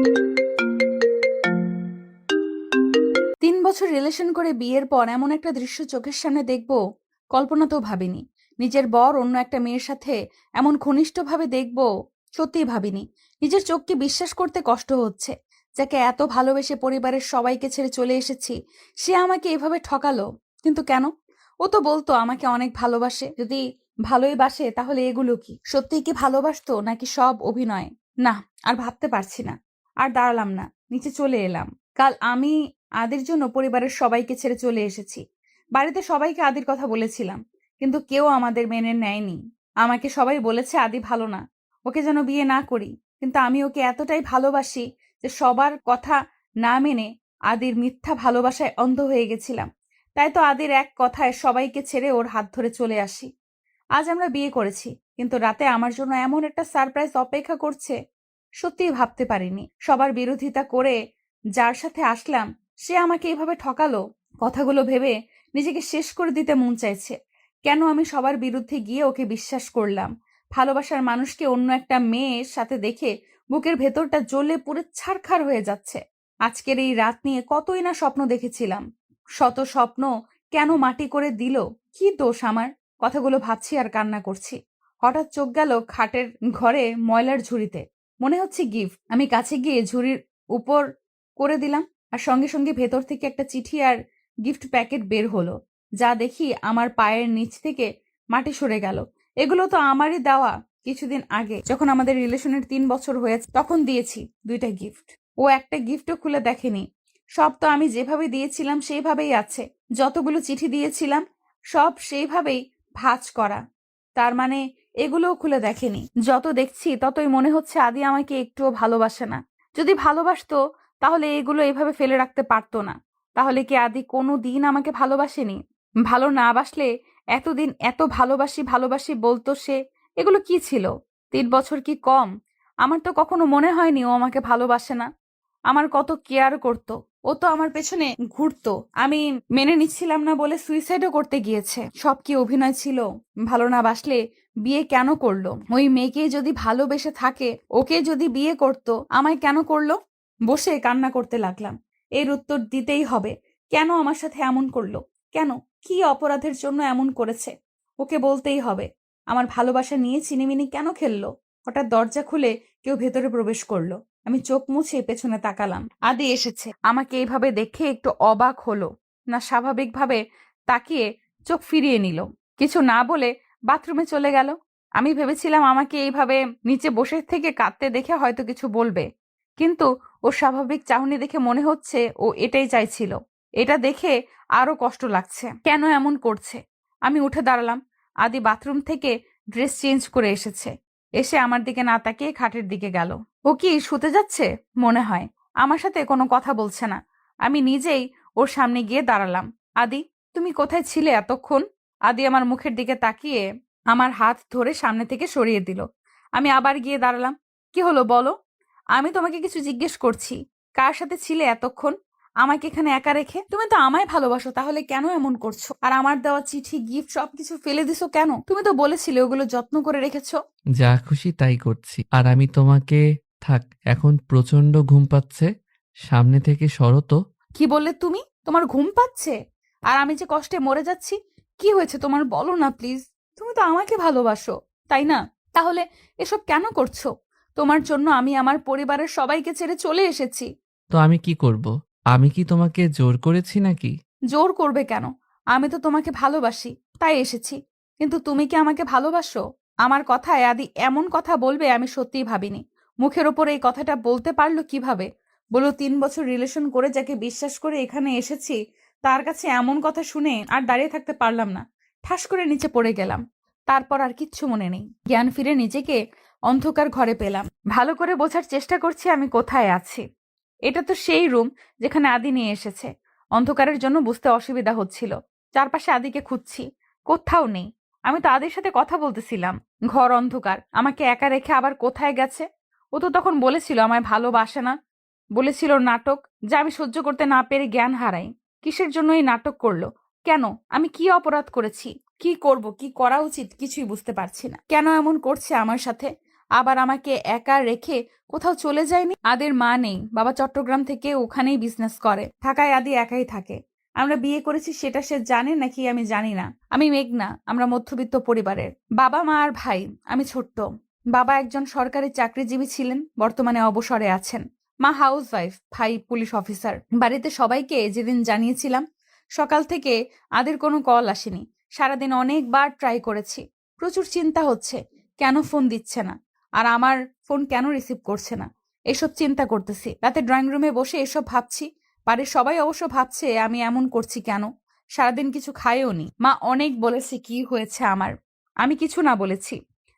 3 বছর রিলেশন করে বিয়ের পর এমন একটা দৃশ্য চোখের সামনে দেখব কল্পনাতেও ভাবিনি। নিজের বর অন্য একটা মেয়ের সাথে এমন ঘনিষ্ঠভাবে দেখব সত্যিই ভাবিনি। নিজের চোখকে বিশ্বাস করতে কষ্ট হচ্ছে। যাকে এত ভালোবেসে পরিবারের সবাইকে ছেড়ে চলে এসেছি, সে আমাকে এভাবে ঠকালো। কিন্তু কেন? ও তো বলতো আমাকে অনেক ভালোবাসে। যদি ভালোই বাসে তাহলে এগুলো কি সত্যিই কি ভালোবাসতো নাকি সব অভিনয়? না, আর ভাবতে পারছি না। আর দাঁড়ালাম না, নিচে চলে এলাম। কাল আমি আদির জন্য পরিবারের সবাইকে ছেড়ে চলে এসেছি। বাড়িতে সবাইকে আদির কথা বলেছিলাম, কিন্তু কেউ আমাদের মেনে নেয়নি। আমাকে সবাই বলেছে আদি ভালো না, ওকে যেন বিয়ে না করি। কিন্তু আমি ওকে এতটাই ভালোবাসি যে সবার কথা না মেনে আদির মিথ্যা ভালোবাসায় অন্ধ হয়ে গেছিলাম। তাই তো আদির এক কথায় সবাইকে ছেড়ে ওর হাত ধরে চলে আসি। আজ আমরা বিয়ে করেছি, কিন্তু রাতে আমার জন্য এমন একটা সারপ্রাইজ অপেক্ষা করছে, সত্যিই ভাবতে পারিনি। সবার বিরোধিতা করে যার সাথে আসলাম, সে আমাকে এভাবে ঠকালো। কথাগুলো ভেবে নিজেকে শেষ করে দিতে মন চাইছে। কেন আমি সবার বিরুদ্ধে গিয়ে ওকে বিশ্বাস করলাম? ভালোবাসার মানুষকে অন্য একটা মেয়ের সাথে দেখে বুকের ভেতরটা জ্বলে পুড়ে ছারখার হয়ে যাচ্ছে। আজকের এই রাত নিয়ে কতই না স্বপ্ন দেখেছিলাম। শত স্বপ্ন কেন মাটি করে দিল? কি দোষ আমার? কথাগুলো ভাবছি আর কান্না করছি। হঠাৎ চোখ গেল খাটের ঘরে ময়লার ঝুড়িতে। মনে হচ্ছে গিফট। আমি কাছে গিয়ে ঝুড়ির উপর করে দিলাম, আর সঙ্গে সঙ্গে ভেতর থেকে একটা চিঠি আর গিফট প্যাকেট বের হলো। যা দেখি আমার পায়ের নিচ থেকে মাটি সরে গেল। এগুলো তো আমারই দেওয়া। কিছুদিন আগে যখন আমাদের রিলেশনের 3 বছর হয়েছে, তখন দিয়েছি 2টা গিফট। ও একটা গিফটও খুলে দেখেনি। সব তো আমি যেভাবে দিয়েছিলাম সেইভাবেই আছে। যতগুলো চিঠি দিয়েছিলাম সব সেইভাবেই ভাঁজ করা। তার মানে এগুলোও খুলে দেখেনি। যত দেখছি ততই মনে হচ্ছে আদি আমাকে একটুও ভালোবাসে না। যদি ভালোবাসতো তাহলে এগুলো এভাবে ফেলে রাখতে পারতো না। তাহলে কি আদি কোনো দিন আমাকে ভালোবাসেনি? ভালো না বাসলে এতদিন এত ভালোবাসি ভালোবাসি বলতো সে? এগুলো কি ছিল? 3 বছর কি কম? আমার তো কখনো মনে হয়নি ও আমাকে ভালোবাসে না। আমার কত কেয়ার করতো। ও তো আমার পেছনে ঘুরতো। আমি মেনে নিচ্ছিলাম না বলে সুইসাইডও করতে গিয়েছে। সব কি অভিনয় ছিল? ভালো না বাসলে বিয়ে কেন করলো? ওই মেয়েকে যদি ভালোবেসে থাকে, ওকে যদি বিয়ে করতো, আমায় কেন করলো? বসে কান্না করতে লাগলাম। এর উত্তর দিতেই হবে। কেন আমার সাথে এমন করলো? কেন? কি অপরাধের জন্য এমন করেছে? ওকে বলতেই হবে। আমার ভালোবাসা নিয়ে চিনিমিনি কেন খেললো? হঠাৎ দরজা খুলে কেউ ভেতরে প্রবেশ করলো। আমি চোখ মুছে পেছনে তাকালাম। আদি এসেছে। আমাকে এইভাবে দেখে একটু অবাক হলো, না স্বাভাবিকভাবে তাকিয়ে চোখ ফিরিয়ে নিল। কিছু না বলে বাথরুমে চলে গেল। আমি ভেবেছিলাম আমাকে এইভাবে নিচে বসে থেকে কাঁদতে দেখে হয়তো কিছু বলবে, কিন্তু ওর স্বাভাবিক চাহনি দেখে মনে হচ্ছে ও এটাই চাইছিল। এটা দেখে আরো কষ্ট লাগছে। কেন এমন করছে? আমি উঠে দাঁড়ালাম। আদি বাথরুম থেকে ড্রেস চেঞ্জ করে এসেছে। এসে আমার দিকে না তাকিয়ে খাটের দিকে গেল। ও কি শুতে যাচ্ছে? মনে হয়। আমার সাথে কোনো কথা বলছে না। আমি নিজেই ওর সামনে গিয়ে দাঁড়ালাম। আদি, তুমি কোথায় ছিলে এতক্ষণ? আদি আমার মুখের দিকে তাকিয়ে আমার হাত ধরে সামনে থেকে সরিয়ে দিল। আমি আবার গিয়ে দাঁড়ালাম। কি হলো বলো? আমি তোমাকে কিছু জিজ্ঞেস করছি। কার সাথে ছিলে এতক্ষণ? আমাকে এখানে একা রেখে? তুমি তো আমায় ভালোবাসো, তাহলে কেন এমন করছো? আর আমার দেওয়া চিঠি, গিফট সবকিছু ফেলে দিছো কেন? তুমি তো বলেছিলে ওগুলো যত্ন করে রেখেছো। যা খুশি তাই করছি। আর আমি তোমাকে থাক, এখন প্রচন্ড ঘুম পাচ্ছে, সামনে থেকে সরো তো। কি বললে তুমি? তোমার ঘুম পাচ্ছে? আর আমি যে কষ্টে মরে যাচ্ছি। কি হয়েছে তোমার, বলো না প্লিজ। তুমি তো আমাকে ভালোবাসো, তাই না? তাহলে এসব কেন করছো? তোমার জন্য আমি আমার পরিবারের সবাইকে ছেড়ে চলে এসেছি। তো আমি কি করব? আমি কি তোমাকে জোর করেছি নাকি? জোর করবে কেন? আমি তো তোমাকে ভালোবাসি, তাই এসেছি। কিন্তু তুমি কি আমাকে ভালোবাসো? আমার কথায় আদি এমন কথা বলবে আমি সত্যিই ভাবিনি। মুখের ওপর এই কথাটা বলতে পারলো কিভাবে? বলো, 3 বছর রিলেশন করে যাকে বিশ্বাস করে এখানে এসেছি, তার কাছে এমন কথা শুনে আর দাঁড়িয়ে থাকতে পারলাম না। ঠাস করে নিচে পড়ে গেলাম। তারপর আর কিচ্ছু মনে নেই। জ্ঞান ফিরে নিজেকে অন্ধকার ঘরে পেলাম। ভালো করে বোঝার চেষ্টা করছি আমি কোথায় আছি। এটা তো সেই রুম যেখানে আদি নিয়ে এসেছে। অন্ধকারের জন্য বুঝতে অসুবিধা হচ্ছিল। চারপাশে আদিকে খুঁজছি, কোথাও নেই। আমি তো আদির সাথে কথা বলতেছিলাম। ঘর অন্ধকার, আমাকে একা রেখে আবার কোথায় গেছে? ও তো তখন বলেছিল আমায় ভালোবাসে না, বলেছিল নাটক, যা আমি সহ্য করতে না পেরে জ্ঞান হারাই। কিসের জন্য এই নাটক করলো? কেন? আমি কি অপরাধ করেছি? কি করব, কি করা উচিত কিছুই বুঝতে পারছি না। কেন এমন করছে আমার সাথে? আবার আমাকে একা রেখে কোথাও চলে যায়নি। আদের মা নেই, বাবা চট্টগ্রাম থেকে ওখানেই বিজনেস করে, ঢাকায় আদি একাই থাকে। আমরা বিয়ে করেছি সেটা সে জানে নাকি আমি জানি না। আমি মেঘনা, আমরা মধ্যবিত্ত পরিবারের, বাবা মা আর ভাই, আমি ছোট্ট। বাবা একজন সরকারি চাকরিজীবী ছিলেন, বর্তমানে অবসরে আছেন। মা হাউসওয়াইফ, ভাই পুলিশ অফিসার। বাড়িতে সবাইকে যেদিন জানিয়েছিলাম, সকাল থেকে আদের কোনো কল আসেনি। সারাদিন অনেকবার ট্রাই করেছি। প্রচুর চিন্তা হচ্ছে, কেন ফোন দিচ্ছে না, আর আমার ফোন কেন রিসিভ করছে না, এসব চিন্তা করতেছি। রাতে ড্রয়িং রুমে বসে এসব ভাবছি। বাড়ির সবাই অবশ্য ভাবছে আমি এমন করছি কেন। সারাদিন কিছু খাইও নি। মা অনেক বলেছে কি হয়েছে আমার, আমি কিছু না বলেছি।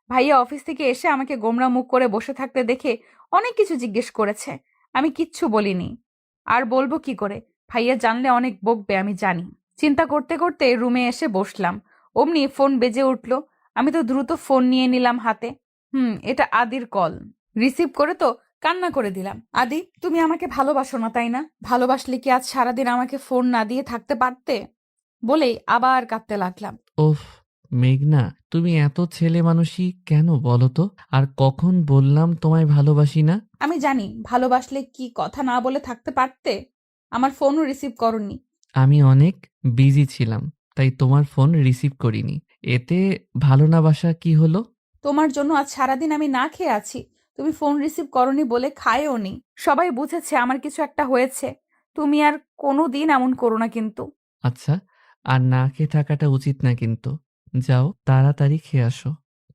ভাইয়া অফিস থেকে এসে আমাকে গোমরা মুখ করে বসে থাকতে দেখে অনেক কিছু জিজ্ঞেস করেছে, আমি কিচ্ছু বলিনি। আর বলবো কি করে, ভাইয়া জানলে অনেক বকবে আমি জানি। চিন্তা করতে করতে রুমে এসে বসলাম, অমনি ফোন বেজে উঠল। আমি তো দ্রুত ফোন নিয়ে নিলাম হাতে। এটা আদির কল। রিসিভ করে তো কান্না করে দিলাম। আদি, তুমি আমাকে ভালোবাসো না তাই না? ভালোবাসলে কি আজ সারাদিন আমাকে ফোন না দিয়ে থাকতে পারতে? বলেই আবার কাঁদতে লাগলাম। ওফ, মেঘনা, তুমি এত ছেলে মানুষই কেন বলো তো? আর কখন বললাম তোমায় ভালোবাসি না? আমি জানি, ভালোবাসলে কি কথা না বলে থাকতে পারতে? আমার ফোনও রিসিভ করনি। আমি অনেক বিজি ছিলাম, তাই তোমার ফোন রিসিভ করিনি। এতে ভালো না বাসা কি হলো? তোমার জন্য আজ সারাদিন আমি না খেয়ে আছি। তুমি ফোন রিসিভ করনি বলে খায়ও নি। সবাই বুঝেছে আমার কিছু একটা হয়েছে। তুমি আর কোনো দিন এমন করো না কিন্তু। আচ্ছা, আর না খেয়ে থাকাটা উচিত না কিন্তু। যাও তাড়াতাড়ি খেয়ে আসো,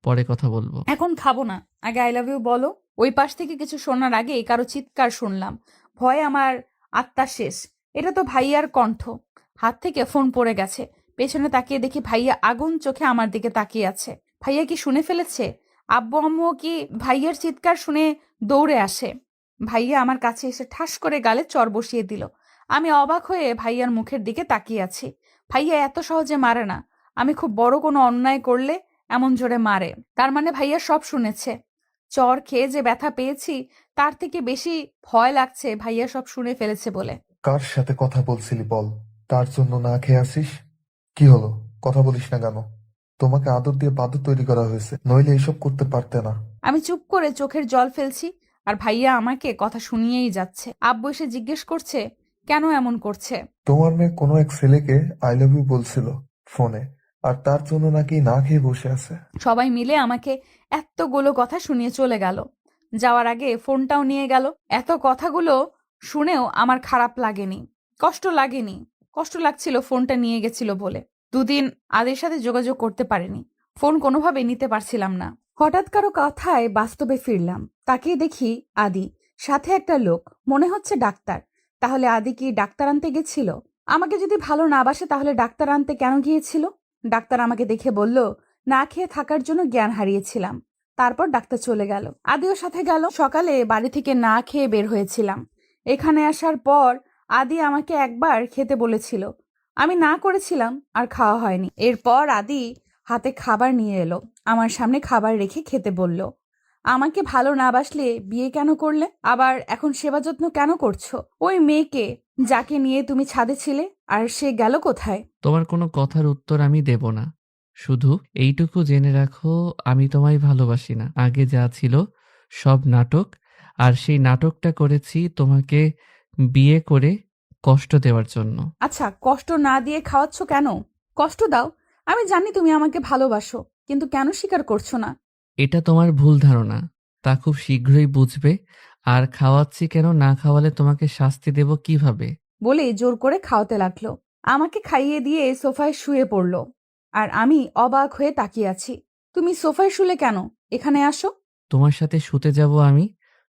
পরে কথা বলবো। এখন খাবো না, আগে আই লাভ ইউ বলো। ওই পাশ থেকে কিছু শোনার আগে কারো চিৎকার শুনলাম। ভয়ে আমার আত্মা শেষ। এটা তো ভাইয়ার কণ্ঠ। হাত থেকে ফোন পড়ে গেছে। পেছনে তাকিয়ে দেখি ভাইয়া আগুন চোখে আমার দিকে তাকিয়ে আছে। ভাইয়া কি শুনে ফেলেছে? আব্বু আম্মুও কি ভাইয়ার চিৎকার শুনে দৌড়ে আসে? ভাইয়া আমার কাছে এসে ঠাস করে গালে চর বসিয়ে দিল। আমি অবাক হয়ে ভাইয়ার মুখের দিকে তাকিয়ে আছি। ভাইয়া এত সহজে মারে না। আমি খুব বড় কোনো অন্যায় করলে এমন জোরে মারে। তার মানে ভাইয়া সব শুনেছে। চর খেয়ে যে ব্যথা পেয়েছি, তার থেকে বেশি ভয় লাগছে ভাইয়া সব শুনে ফেলেছে বলে। কার সাথে কথা বলছিলি বল? তার জন্য না খেয়ে আসিস? কি হলো, কথা বলিস না কেন? তোমাকে আদর দিয়ে বাদর তৈরি করা হয়েছে, নইলে এসব করতে পারতে না। আমি চুপ করে চোখের জল ফেলছি, আর ভাইয়া আমাকে কথা শুনিয়েই যাচ্ছে। আব্বু এসে জিজ্ঞেস করছে কেন এমন করছে। তোমার মেয়ে কোনো এক ছেলেকে আই লাভ ইউ বলছিল ফোনে, আর তার জন্য নাকি না খেয়ে বসে আছে। সবাই মিলে আমাকে এতগুলো কথা শুনিয়ে চলে গেল। যাওয়ার আগে ফোনটাও নিয়ে গেল। এত কথাগুলো শুনেও আমার খারাপ লাগেনি, কষ্ট লাগেনি। কষ্ট লাগছিল ফোনটা নিয়ে গেছিল বলে। দুদিন আদের সাথে যোগাযোগ করতে পারিনি, ফোন কোনোভাবে নিতে পারছিলাম না। হঠাৎ কারো কথায় বাস্তবে ফিরলাম। তাকিয়ে দেখি আদি, সাথে একটা লোক, মনে হচ্ছে ডাক্তার। তাহলে আদি কি ডাক্তার আনতে গেছিল? আমাকে যদি ভালো না বাসে তাহলে ডাক্তার আনতে কেন গিয়েছিল? ডাক্তার আমাকে দেখে বলল না খেয়ে থাকার জন্য জ্ঞান হারিয়েছিলাম। তারপর ডাক্তার চলে গেল, আদিও সাথে গেল। সকালে বাড়ি থেকে না খেয়ে বের হয়েছিলাম। এখানে আসার পর আদি আমাকে একবার খেতে বলেছিল, আমি না করেছিলাম, আর খাওয়া হয়নি। এরপর আদি হাতে খাবার নিয়ে এলো, আমার সামনে খাবার রেখে খেতে বলল। আমাকে ভালো না বাসলে বিয়ে কেন করলে? আবার এখন সেবা যত্ন কেন করছো? ওই মেয়েকে যাকে নিয়ে তুমি ছাদে ছিলে, আর সে গেল কোথায়? তোমার কোনো কথার উত্তর আমি দেব না। শুধু এইটুকু জেনে রাখো, আমি তোমায় ভালোবাসি না। আগে যা ছিল সব নাটক, আর সেই নাটকটা করেছি তোমাকে বিয়ে করে কষ্ট দেওয়ার জন্য। আচ্ছা, কষ্ট না দিয়ে খাওয়াচ্ছ কেন? কষ্ট দাও, আমি জানি তুমি আমাকে ভালোবাসো, কিন্তু কেন স্বীকার করছো না? এটা তোমার ভুল ধারণা, তা খুব শীঘ্রই বুঝবে। আর খাওয়াচ্ছি কেন, না খাওয়ালে তোমাকে শাস্তি দেব কিভাবে? বলে জোর করে খাওয়াতে লাগলো। আমাকে খাইয়ে দিয়ে সোফায় শুয়ে পড়লো, আর আমি অবাক হয়ে তাকিয়ে আছি। তুমি সোফায় শুলে কেন? এখানে আসো। তোমার সাথে শুতে যাব আমি।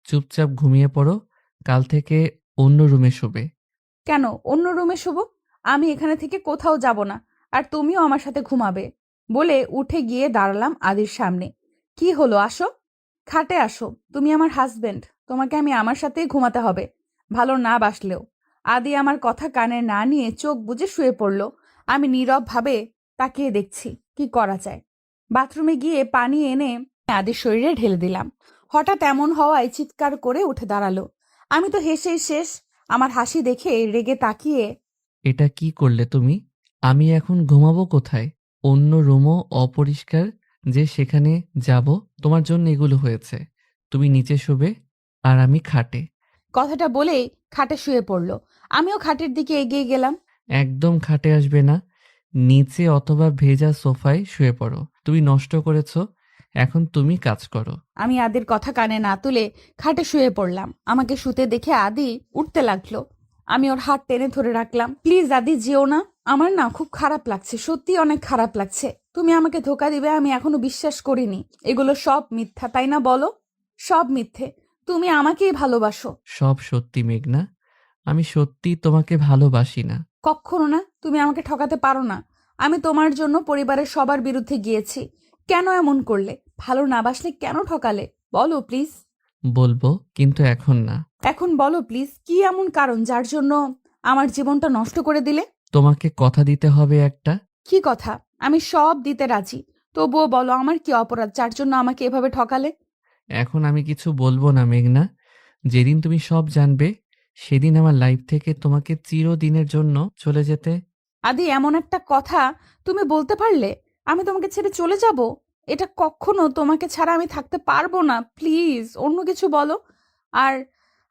চুপচাপ ঘুমিয়ে পড়ো, কাল থেকে অন্য রুমে শোবে। কেন অন্য রুমে শুবো? আমি এখানে থেকে কোথাও যাব না, আর তুমিও আমার সাথে ঘুমাবে। বলে উঠে গিয়ে দাঁড়ালাম আদির সামনে। কি হলো, আসো, খাটে আসো। তুমি আমার হাজবেন্ড, তোমাকে আমি আমার সাথেই ঘুমাতে হবে, ভালো না বাসলেও। আদি আমার কথা কানে না নিয়ে চোখ বুজে শুয়ে পড়ল। আমি নীরব ভাবে তাকিয়ে দেখছি কি করা যায়। বাথরুমে গিয়ে পানি এনে আদির শরীরে ঢেলে দিলাম। হঠাৎ এমন হওয়ায় চিৎকার করে উঠে দাঁড়ালো। আমি তো হেসেই শেষ। আমার হাসি দেখে রেগে তাকিয়ে, এটা কি করলে তুমি? আমি এখন ঘুমাবো কোথায়? অন্য রুমও অপরিষ্কার, যে সেখানে যাব। তোমার জন্য এগুলো হয়েছে। তুমি নিচে শোবে আর আমি খাটে। কথাটা বলেই খাটে শুয়ে পড়ল। আমিও খাটের দিকে এগিয়ে গেলাম। একদম খাটে আসবে না। নিচে অথবা ভেজা সোফায় শুয়ে পড়ো। তুমি নষ্ট করেছো, এখন তুমি কাজ করো। আমি আদির কথা কানে না তুলে খাটে শুয়ে পড়লাম। আমাকে শুতে দেখে আদি উঠতে লাগলো। আমি ওর হাত টেনে ধরে রাখলাম। প্লিজ আদি, যেও না। আমার না খুব খারাপ লাগছে, সত্যি অনেক খারাপ লাগছে। তুমি আমাকে ধোকা দিবে আমি এখনো বিশ্বাস করিনি। এগুলো সব মিথ্যা, তাই না বলো? সব মিথ্যে। তুমি আমাকেই ভালোবাসো। সব সত্যি মেঘনা, আমি সত্যি তোমাকে ভালোবাসি না। কক্ষনো না, তুমি আমাকে ঠকাতে পারো না। আমি তোমার জন্য পরিবারের সবার বিরুদ্ধে গিয়েছি। কেন এমন করলে? ভালো না বাসলে কেন ঠকালে? বলো প্লিজ। বলবো, কিন্তু এখন না। এখন বলো প্লিজ, কি এমন কারণ যার জন্য আমার জীবনটা নষ্ট করে দিলে? তোমাকে কথা দিতে হবে একটা। কি কথা? আমি সব দিতে রাজি, তবুও বলো আমার কি অপরাধ যার জন্য আমাকে এভাবে ঠকালে? এখন আমি কিছু বলবো না মেঘনা। যেদিন তুমি সব জানবে সেদিন আমার লাইফ থেকে তোমাকে চিরদিনের জন্য চলে যেতে। আদি, এমন একটা কথা তুমি বলতে পারলে? আমি তোমাকে ছেড়ে চলে যাব? এটা কখনো, তোমাকে ছাড়া আমি থাকতে পারবো না। প্লিজ অন্য কিছু বলো। আর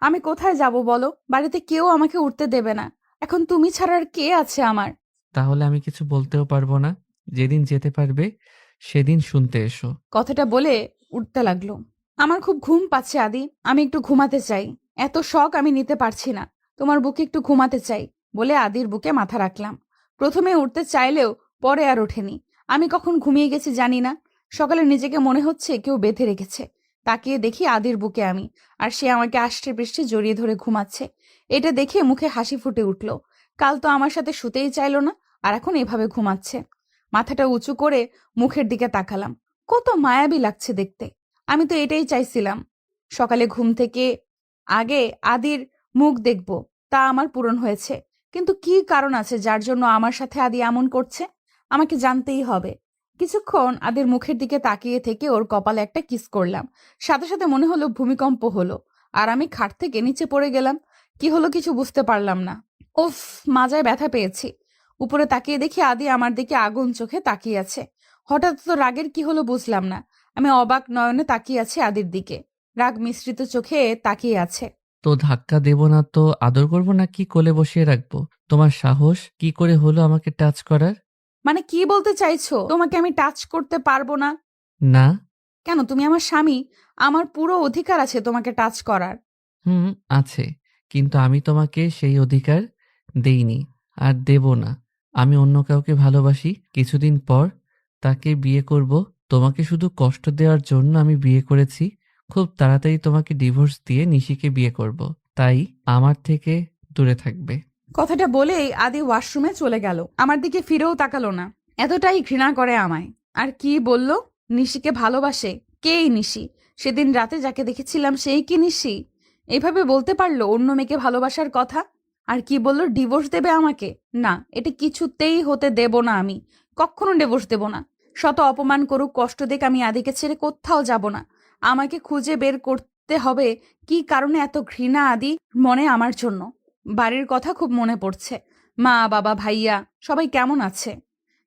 আমি কোথায় যাব বলো? বাড়িতে কেউ আমাকে উঠতে দেবে না। এখন তুমি ছাড়া আর কে আছে আমার? তাহলে আমি কিছু বলতেও পারবো না। যেদিন যেতে পারবে সেদিন শুনতে এসো। কথাটা বলে উঠতে লাগলো। আমার খুব ঘুম পাচ্ছে আদি, আমি একটু ঘুমাতে চাই। এত শখ আমি নিতে পারছি না। তোমার বুকে একটু ঘুমাতে চাই বলে আদির বুকে মাথা রাখলাম। প্রথমে উঠতে চাইলেও পরে আর ওঠেনি। আমি কখন ঘুমিয়ে গেছি জানি না। সকালে নিজেকে মনে হচ্ছে কেউ বেঁধে রেখেছে। তাকিয়ে দেখি আদির বুকে আমি, আর সে আমাকে আষ্টে পৃষ্ঠে জড়িয়ে ধরে ঘুমাচ্ছে। এটা দেখে মুখে হাসি ফুটে উঠল। কাল তো আমার সাথে শুতেই চাইলো না, আর এখন এভাবে ঘুমাচ্ছে। মাথাটা উঁচু করে মুখের দিকে তাকালাম। কত মায়াবী লাগছে দেখতে। আমি তো এটাই চাইছিলাম। সকালে ঘুম থেকে আগে আদির মুখ দেখব, তা আমার পূরণ হয়েছে। কিন্তু কি কারণ আছে যার জন্য আমার সাথে আদি এমন করছে? আমাকে জানতেই হবে। কিছুক্ষণ আদির মুখের দিকে তাকিয়ে থেকে ওর কপালে একটা কিস করলাম। সাথে সাথে মনে হলো ভূমিকম্প হলো, আর আমি খাট থেকে নিচে পড়ে গেলাম। কি হলো কিছু বুঝতে পারলাম না। উফ, মাজায় ব্যথা পেয়েছি। উপরে তাকিয়ে দেখি আদি আমার দিকে আগুন চোখে তাকিয়ে আছে। হঠাৎ তো রাগের কি হলো বুঝলাম না। আমি অবাক নয়নে তাকিয়ে আছি আদির দিকে। রাগ মিশ্রিত চোখে তাকিয়ে আছে। তো ধাক্কা দেব না তো আদর করব না কি কোলে বসিয়ে রাখবো? তোমার সাহস কি করে হলো আমাকে টাচ করার? মানে কি বলতে চাইছো? তোমাকে আমি টাচ করতে পারবো না? না। কেন? তুমি আমার স্বামী। আমার পুরো অধিকার আছে তোমাকে টাচ করার। হুম, আছে, কিন্তু আমি তোমাকে সেই অধিকার দেইনি আর দেব না। আমি অন্য কাউকে ভালোবাসি। কিছুদিন পর তাকে বিয়ে করব। তোমাকে শুধু কষ্ট দেওয়ার জন্য আমি বিয়ে করেছি। খুব তাড়াতাড়ি তোমাকে ডিভোর্স দিয়ে নিশিকে বিয়ে করব। তাই আমার থেকে দূরে থাকবে। কথাটা বলেই আদি ওয়াশরুমে চলে গেল। আমার দিকে ফিরেও তাকালো না। এতটাই ঘৃণা করে আমায়। আর কি বলল? নিশিকে ভালোবাসে। কে এই নিশি? সেদিন রাতে যাকে দেখেছিলাম সেই কি নিশি? এইভাবে বলতে পারলো অন্য মেয়েকে ভালোবাসার কথা? আর কি বলল ডিভোর্স দেবে আমাকে? না, এটা কিছুতেই হতে দেব না আমি। কখনো ডিভোর্স দেব না। শত অপমান করুক, কষ্ট দিক, আমি আদিকে ছেড়ে কোথাও যাব না। আমাকে খুঁজে বের করতে হবে কি কারণে এত ঘৃণা আদি মনে আমার জন্য। বাড়ির কথা খুব মনে পড়ছে। মা, বাবা, ভাইয়া সবাই কেমন আছে?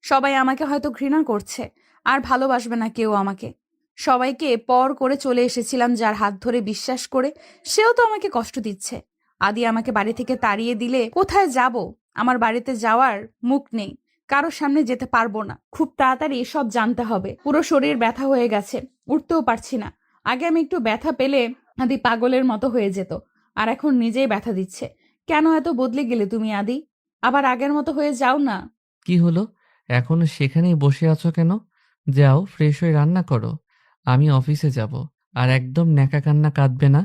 সবাই আমাকে হয়তো ঘৃণা করছে, আর ভালোবাসবে না কেউ আমাকে। সবাইকে পর করে চলে এসেছিলাম যার হাত ধরে বিশ্বাস করে, সেও তো আমাকে কষ্ট দিচ্ছে। আদি আমাকে বাড়ি থেকে তাড়িয়ে দিলে কোথায় যাব? আমার বাড়িতে যাওয়ার মুখ নেই। কারোর সামনে যেতে পারবো না। খুব তাড়াতাড়ি এসব জানতে হবে। পুরো শরীর ব্যথা হয়ে গেছে, উঠতেও পারছি না। আগে আমি একটু ব্যথা পেলে আদি পাগলের মতো হয়ে যেত, আর এখন নিজেই ব্যথা দিচ্ছে। কেন এত বদলে গেলে তুমি আদি? আবার আগের মতো হয়ে যাও না। কি হলো? এখনো সেখানেই বসে আছো কেন? যাও, ফ্রেশ হয়ে রান্না করো। আমি অফিসে যাব। আর একদম ন্যাকা কান্না কাঁদবে না।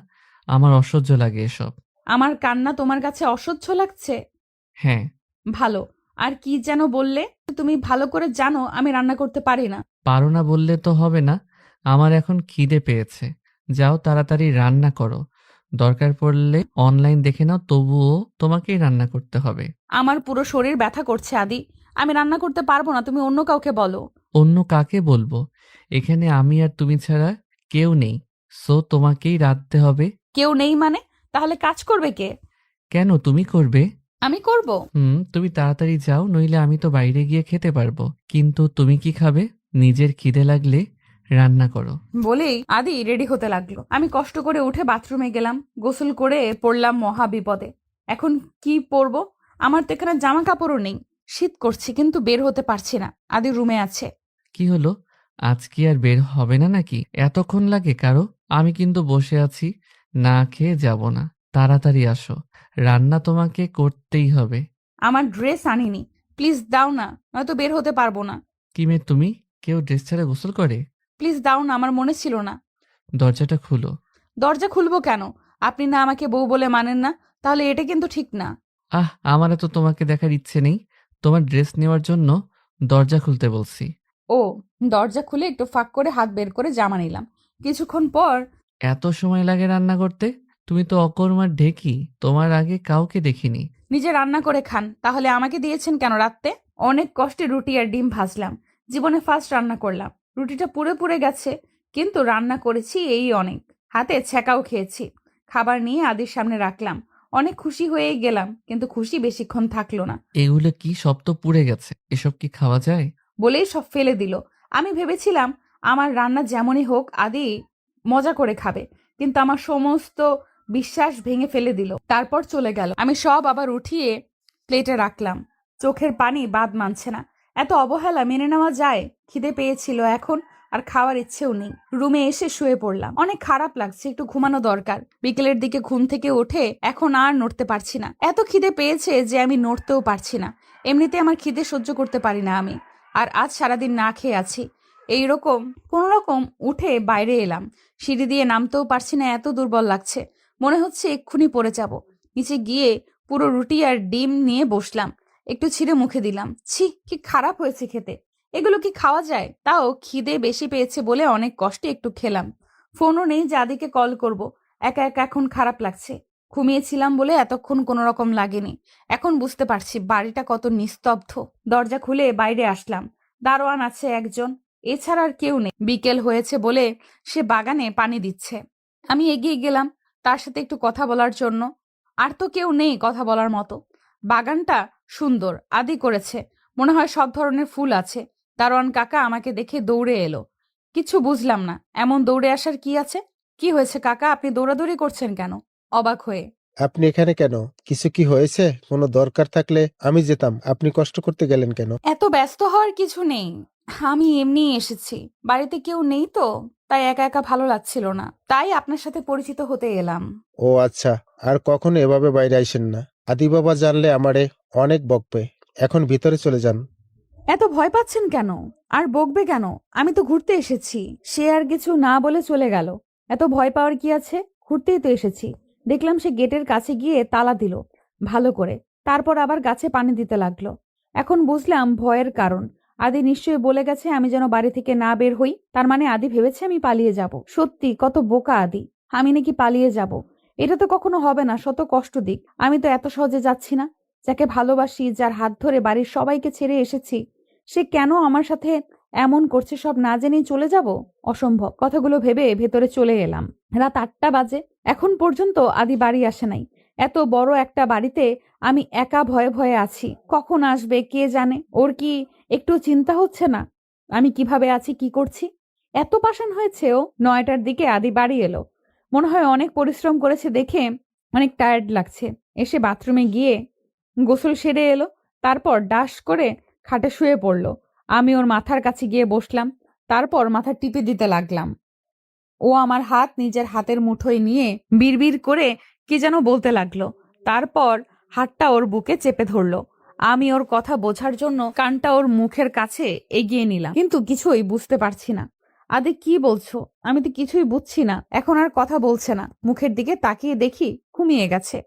আমার অসহ্য লাগে এসব। আমার কান্না তোমার কাছে অসহ্য লাগছে? হ্যাঁ। ভালো। আর কি যেন বললে? তুমি ভালো করে জানো আমি রান্না করতে পারি না। পারো না বললে তো হবে না। আমার এখন খিদে পেয়েছে। যাও তাড়াতাড়ি রান্না করো। দরকার পড়লে অনলাইন দেখে নাও, তবুও তোমাকেই রান্না করতে হবে। আমার পুরো শরীর ব্যথা করছে আদি। আমি রান্না করতে পারবো না, তুমি অন্য কাউকে বলো। অন্য কাকে বলবো? এখানে আমি আর তুমি ছাড়া কেউ নেই। সো তোমাকেই রাঁধতে হবে। কেউ নেই মানে? তাহলে কাজ করবে কে? কেন, তুমি করবে? আমি করব? তুমি তাড়াতাড়ি যাও, নইলে আমি তো বাইরে গিয়ে খেতে পারবো। কিন্তু তুমি কি খাবে? নিজের খিদে লাগলে রান্না করো। বলেই আদি রেডি হতে লাগলো। আমি কষ্ট করে উঠে বাথরুমে গেলাম, গোসল করে পড়লাম মহা বিপদে। এখন কি পরবো? আমার তো এখানে জামা কাপড়ও নেই। শীত করছে কিন্তু বের হতে পারছি না। আদি রুমে আছে। কি হলো, আজ কি আর বের হবে না নাকি? এতক্ষণ লাগে কারো? আমি কিন্তু বসে আছি, না খেয়ে যাব না। তাড়াতাড়ি আসো, রান্না তোমাকে করতেই হবে। আমার ড্রেস আনিনি, প্লিজ দাও না, নয়তো বের হতে পারবো না। কি মেয়ে তুমি? কেউ ড্রেস ছাড়া গোসল করে? প্লিজ দাও না, আমার মনে ছিল না। দরজাটা খুলো। দরজা খুলবো কেন? আপনি না আমাকে বউ বলে মানেন না, তাহলে এটা কিন্তু ঠিক না। আমার তো তোমাকে দেখার ইচ্ছে নেই, তোমার ড্রেস নেওয়ার জন্য দরজা খুলতে বলছি। ও, দরজা খুলে একটু ফাঁক করে হাত বের করে জামা নিলাম। কিছুক্ষণ পর এত সময় লাগে রান্না করতে? তুমি তো অকর্মার ঢেকি, তোমার আগে কাউকে দেখিনি। নিজে রান্না করে খান, তাহলে আমাকে দিয়েছেন কেন রাত্রে? অনেক কষ্টে রুটি আর ডিম ভাজলাম, জীবনে ফার্স্ট রান্না করলাম। রুটিটা পুড়ে পুড়ে গেছে, কিন্তু রান্না করেছি এই অনেক। হাতে ছ্যাঁকাও খেয়েছি। খাবার নিয়ে আদির সামনে রাখলাম। অনেক খুশি হয়েই গেলাম, কিন্তু খুশি বেশিক্ষণ থাকলো না। এগুলো কি, সব তো পুড়ে গেছে, এসব কি খাওয়া যায়? বলেই সব ফেলে দিল। আমি ভেবেছিলাম আমার রান্না যেমনই হোক আদি মজা করে খাবে, কিন্তু আমার সমস্ত বিশ্বাস ভেঙে ফেলে দিল। তারপর চলে গেল। আমি সব আবার উঠিয়ে প্লেটে রাখলাম। চোখের পানি বাদ মানছে না। এত অবহেলা মেনে নেওয়া যায়? খিদে পেয়েছিল এখন, আর খাওয়ার ইচ্ছেও নেই। রুমে এসে শুয়ে পড়লাম। অনেক খারাপ লাগছে, একটু ঘুমানো দরকার। বিকেলের দিকে ঘুম থেকে উঠে এখন আর নড়তে পারছি না। এত খিদে পেয়েছে যে আমি নড়তেও পারছি না। এমনিতে আমার খিদে সহ্য করতে পারি না আমি। আর আজ সারাদিন না খেয়ে আছি। এইরকম কোন রকম উঠে বাইরে এলাম। সিঁড়ি দিয়ে নামতেও পারছি না, এত দুর্বল লাগছে। মনে হচ্ছে এক্ষুনি পড়ে যাব। নিচে গিয়ে পুরো রুটি আর ডিম নিয়ে বসলাম। একটু ছিঁড়ে মুখে দিলাম। ছি, কি খারাপ হয়েছে খেতে। এগুলো কি খাওয়া যায়? তাও খিদে বেশি পেয়েছে বলে অনেক কষ্টে একটু খেলাম। ফোনও নেই যে আদিকে কল করব। একা একা এখন খারাপ লাগছে। ঘুমিয়েছিলাম বলে এতক্ষণ কোনো রকম লাগেনি। এখন বুঝতে পারছি বাড়িটা কত নিস্তব্ধ। দরজা খুলে বাইরে আসলাম। দারোয়ান আছে একজন, এছাড়া আর কেউ নেই। বিকেল হয়েছে বলে সে বাগানে পানি দিচ্ছে। আমি এগিয়ে গেলাম তার সাথে একটু কথা বলার জন্য। আর তো কেউ নেই কথা বলার মতো। বাগানটা সুন্দর, আদি করেছে। মনে হয় সব ধরনের ফুল আছে। দারোয়ান কাকা আমাকে দেখে দৌড়ে এলো। কিছু বুঝলাম না, এমন দৌড়ে আসার কি আছে? কি হয়েছে কাকা, আপনি দৌড়াদৌড়ি করছেন কেন? অবাক হয়ে। আপনি এখানে কেন? কিছু কি হয়েছে? কোনো দরকার থাকলে আমি যেতাম। আপনি কষ্ট করতে গেলেন কেন? এত ব্যস্ত হওয়ার কিছু নেই, আমি এমনিই এসেছি। বাড়িতে কেউ নেই তো, তাই একা একা ভালো লাগছিল না, তাই আপনার সাথে পরিচিত হতে এলাম। ও আচ্ছা, আর কখনো এভাবে বাইরে আইসেন না। আদি বাবা জানলে আমারে অনেক বকবে। এখন ভিতরে চলে যান। এত ভয় পাচ্ছেন কেন? আর বকবে কেন? আমি তো ঘুরতে এসেছি। সে আর কিছু না বলে চলে গেল। এত ভয় পাওয়ার কি আছে? ঘুরতেই তো এসেছি। দেখলাম সে গেটের কাছে গিয়ে তালা দিল ভালো করে, তারপর আবার গাছে পানি দিতে লাগলো। এখন বুঝলাম ভয়ের কারণ। আদি নিশ্চয়ই বলে গেছে আমি যেন বাড়ি থেকে না বের হই। তার মানে আদি ভেবেছে আমি পালিয়ে যাব। সত্যি কত বোকা আদি, আমি নাকি পালিয়ে যাব? এটা তো কখনো হবে না, শত কষ্ট দিক। আমি তো এত সহজে যাচ্ছি না। যাকে ভালোবাসি, যার হাত ধরে বাড়ির সবাইকে ছেড়ে এসেছি, সে কেন আমার সাথে এমন করছে সব না জেনেই চলে যাব? অসম্ভব। কথাগুলো ভেবে ভেতরে চলে এলাম। রাত 8টা বাজে, এখন পর্যন্ত আদি বাড়ি আসে নাই। এত বড় একটা বাড়িতে আমি একা ভয়ে ভয়ে আছি। কখন আসবে কে জানে। ওর কি একটু চিন্তা হচ্ছে না আমি কিভাবে আছি, কি করছি? এত পাষাণ হয়েছে ও। 9টার দিকে আদি বাড়ি এলো। মনে হয় অনেক পরিশ্রম করেছে দেখে অনেক টায়ার্ড লাগছে। এসে বাথরুমে গিয়ে গোসল সেরে এলো। তারপর ডাস করে খাটে শুয়ে পড়ল। আমি ওর মাথার কাছে গিয়ে বসলাম। তারপর মাথা টিপে দিতে লাগলাম। ও আমার হাত নিজের হাতের মুঠোয় নিয়ে বিড়বিড় করে কি যেন বলতে লাগলো। তারপর হাতটা ওর বুকে চেপে ধরলো। আমি ওর কথা বোঝার জন্য কানটা ওর মুখের কাছে এগিয়ে নিলাম, কিন্তু কিছুই বুঝতে পারছি না। আদি কি বলছো? আমি তো কিছুই বুঝছি না। এখন আর কথা বলছে না। মুখের দিকে তাকিয়ে দেখি ঘুমিয়ে গেছে।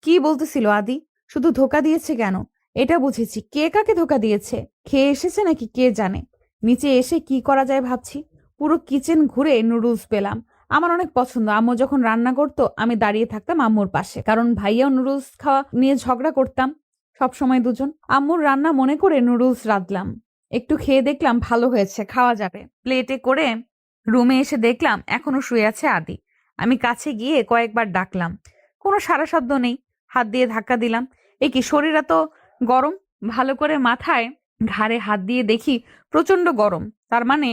কি বলতেছিল আদি? শুধু ধোকা দিয়েছে কেন? এটা বুঝেছি, কে কাকে ধোকা দিয়েছে। খেয়ে এসেছে নাকি কে জানে। নিচে এসে কি করা যায় ভাবছি। পুরো কিচেন ঘুরে নুডলস পেলাম। আমার অনেক পছন্দ। আম্মু যখন রান্না করতো আমি দাঁড়িয়ে থাকতাম আম্মুর পাশে, কারণ ভাইয়াও নুডলস খাওয়া নিয়ে ঝগড়া করতাম সব সময় দুজন। আম্মুর রান্না মনে করে নুডলস রাঁধলাম। একটু খেয়ে দেখলাম ভালো হয়েছে, খাওয়া যাবে। প্লেটে করে রুমে এসে দেখলাম এখনো শুয়ে আছে আদি। আমি কাছে গিয়ে কয়েকবার ডাকলাম, কোনো সাড়া শব্দ নেই। হাত দিয়ে ধাক্কা দিলাম। এ কি, শরীর এত গরম? ভালো করে মাথায় ঘাড়ে হাত দিয়ে দেখি প্রচন্ড গরম। তার মানে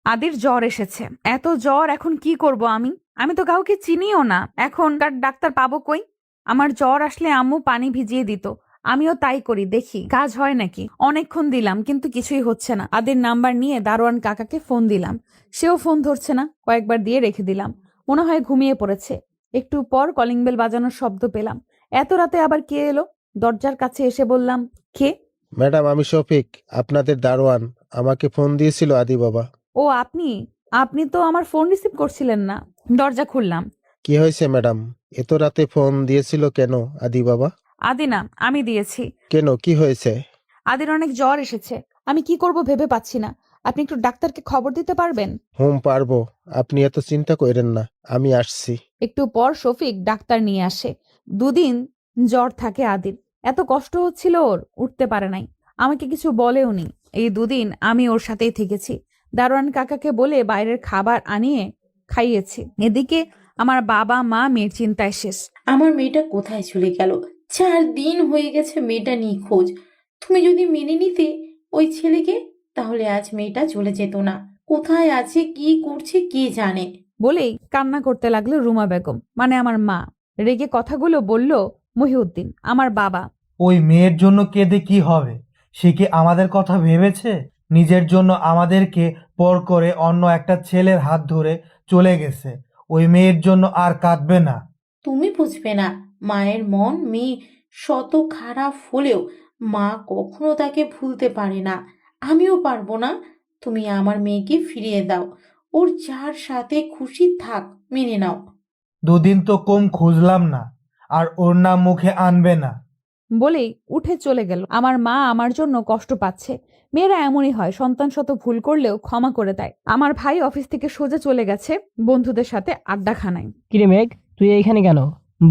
আদির জ্বর এসেছে। এত জ্বর, এখন কি করব আমি? আমি তো কাউকে চিনিও না। এখনকার ডাক্তার পাবো কই? আমার জ্বর আসলে আম্মু পানি ভিজিয়ে দিত, আমিও তাই করি, দেখি কাজ হয় নাকি। অনেকক্ষণ দিলাম কিন্তু কিছুই হচ্ছে না। আদির নাম্বার নিয়ে দারোয়ান কাকাকে ফোন দিলাম, সেও ফোন ধরছে না। কয়েকবার দিয়ে রেখে দিলাম, মনে হয় ঘুমিয়ে পড়েছে। একটু পর কলিং বেল বাজানোর শব্দ পেলাম। এত রাতে আবার কে এলো? দরজার কাছে এসে বললাম, কে? ম্যাডাম, আমি শফিক, আপনাদের দারোয়ান। আমাকে ফোন দিয়েছিল আদি বাবা। ও আপনি? আপনি তো আমার ফোন রিসিভ করছিলেন না। দরজা খুললাম। কি হয়েছে ম্যাডাম? এত রাতে ফোন দিয়েছিল কেন আদি বাবা? আদি না, আমি দিয়েছি। কেন, কি হয়েছে? আদির অনেক জ্বর এসেছে, আমি কি করব ভেবে পাচ্ছি না। আপনি একটু ডাক্তারকে খবর দিতে পারবেন? পারবো। আপনি এত চিন্তা করেন না, আমি আসছি। একটু পর শফিক ডাক্তার নিয়ে আসে। দুদিন জ্বর থাকে আদির। এত কষ্ট হচ্ছিল ওর, উঠতে পারে নাই। আমাকে কিছু বলেও নি। এই দুদিন আমি ওর সাথেই থেকেছি। দারোয়ান কাকাকে বলে বাইরের খাবার আনিয়ে খাইয়েছি। এদিকে আমার বাবা মা মেয়ের চিন্তায় শেষ। আমার মেয়েটা কোথায় চলে গেল? 4 দিন হয়ে গেছে মেয়েটা নিখোঁজ। তুমি যদি মেনে নিতে ওই ছেলেকে, তাহলে আজ মেয়েটা চলে যেত না। কোথায় আছে, কি করছে, কে জানে। বলেই কান্না করতে লাগলো রুমা বেগম, মানে আমার মা। রেগে কথাগুলো বলল মহিউদ্দিন, আমার বাবা। ওই মেয়ের জন্য কেঁদে কি হবে? সে কি আমাদের কথা ভেবেছে? নিজের জন্য আমাদেরকে পর করে অন্য একটা ছেলের হাত ধরে চলে গেছে। ওই মেয়ের জন্য আর কাঁদবে না। তুমি বুঝবে না, মায়ের মন। মেয়ে শত খারাপ হলেও মা কখনো তাকে ভুলতে পারে না। আমিও পারবো না। তুমি আমার মেয়েকে ফিরিয়ে দাও। ওর যার সাথে খুশি থাক, মেনে নাও। 2 দিন তো কম খুঁজলাম না, আর ওর নাম মুখে আনবে না। বলেই উঠে চলে গেল। আমার মা আমার জন্য কষ্ট পাচ্ছে। মেয়েরা এমনই হয়, সন্তান শত ভুল করলেও ক্ষমা করে দেয়। আমার ভাই অফিস থেকে সোজা চলে গেছে বন্ধুদের সাথে আড্ডাখানায়। কিরে মেঘ, তুই এইখানে কেন?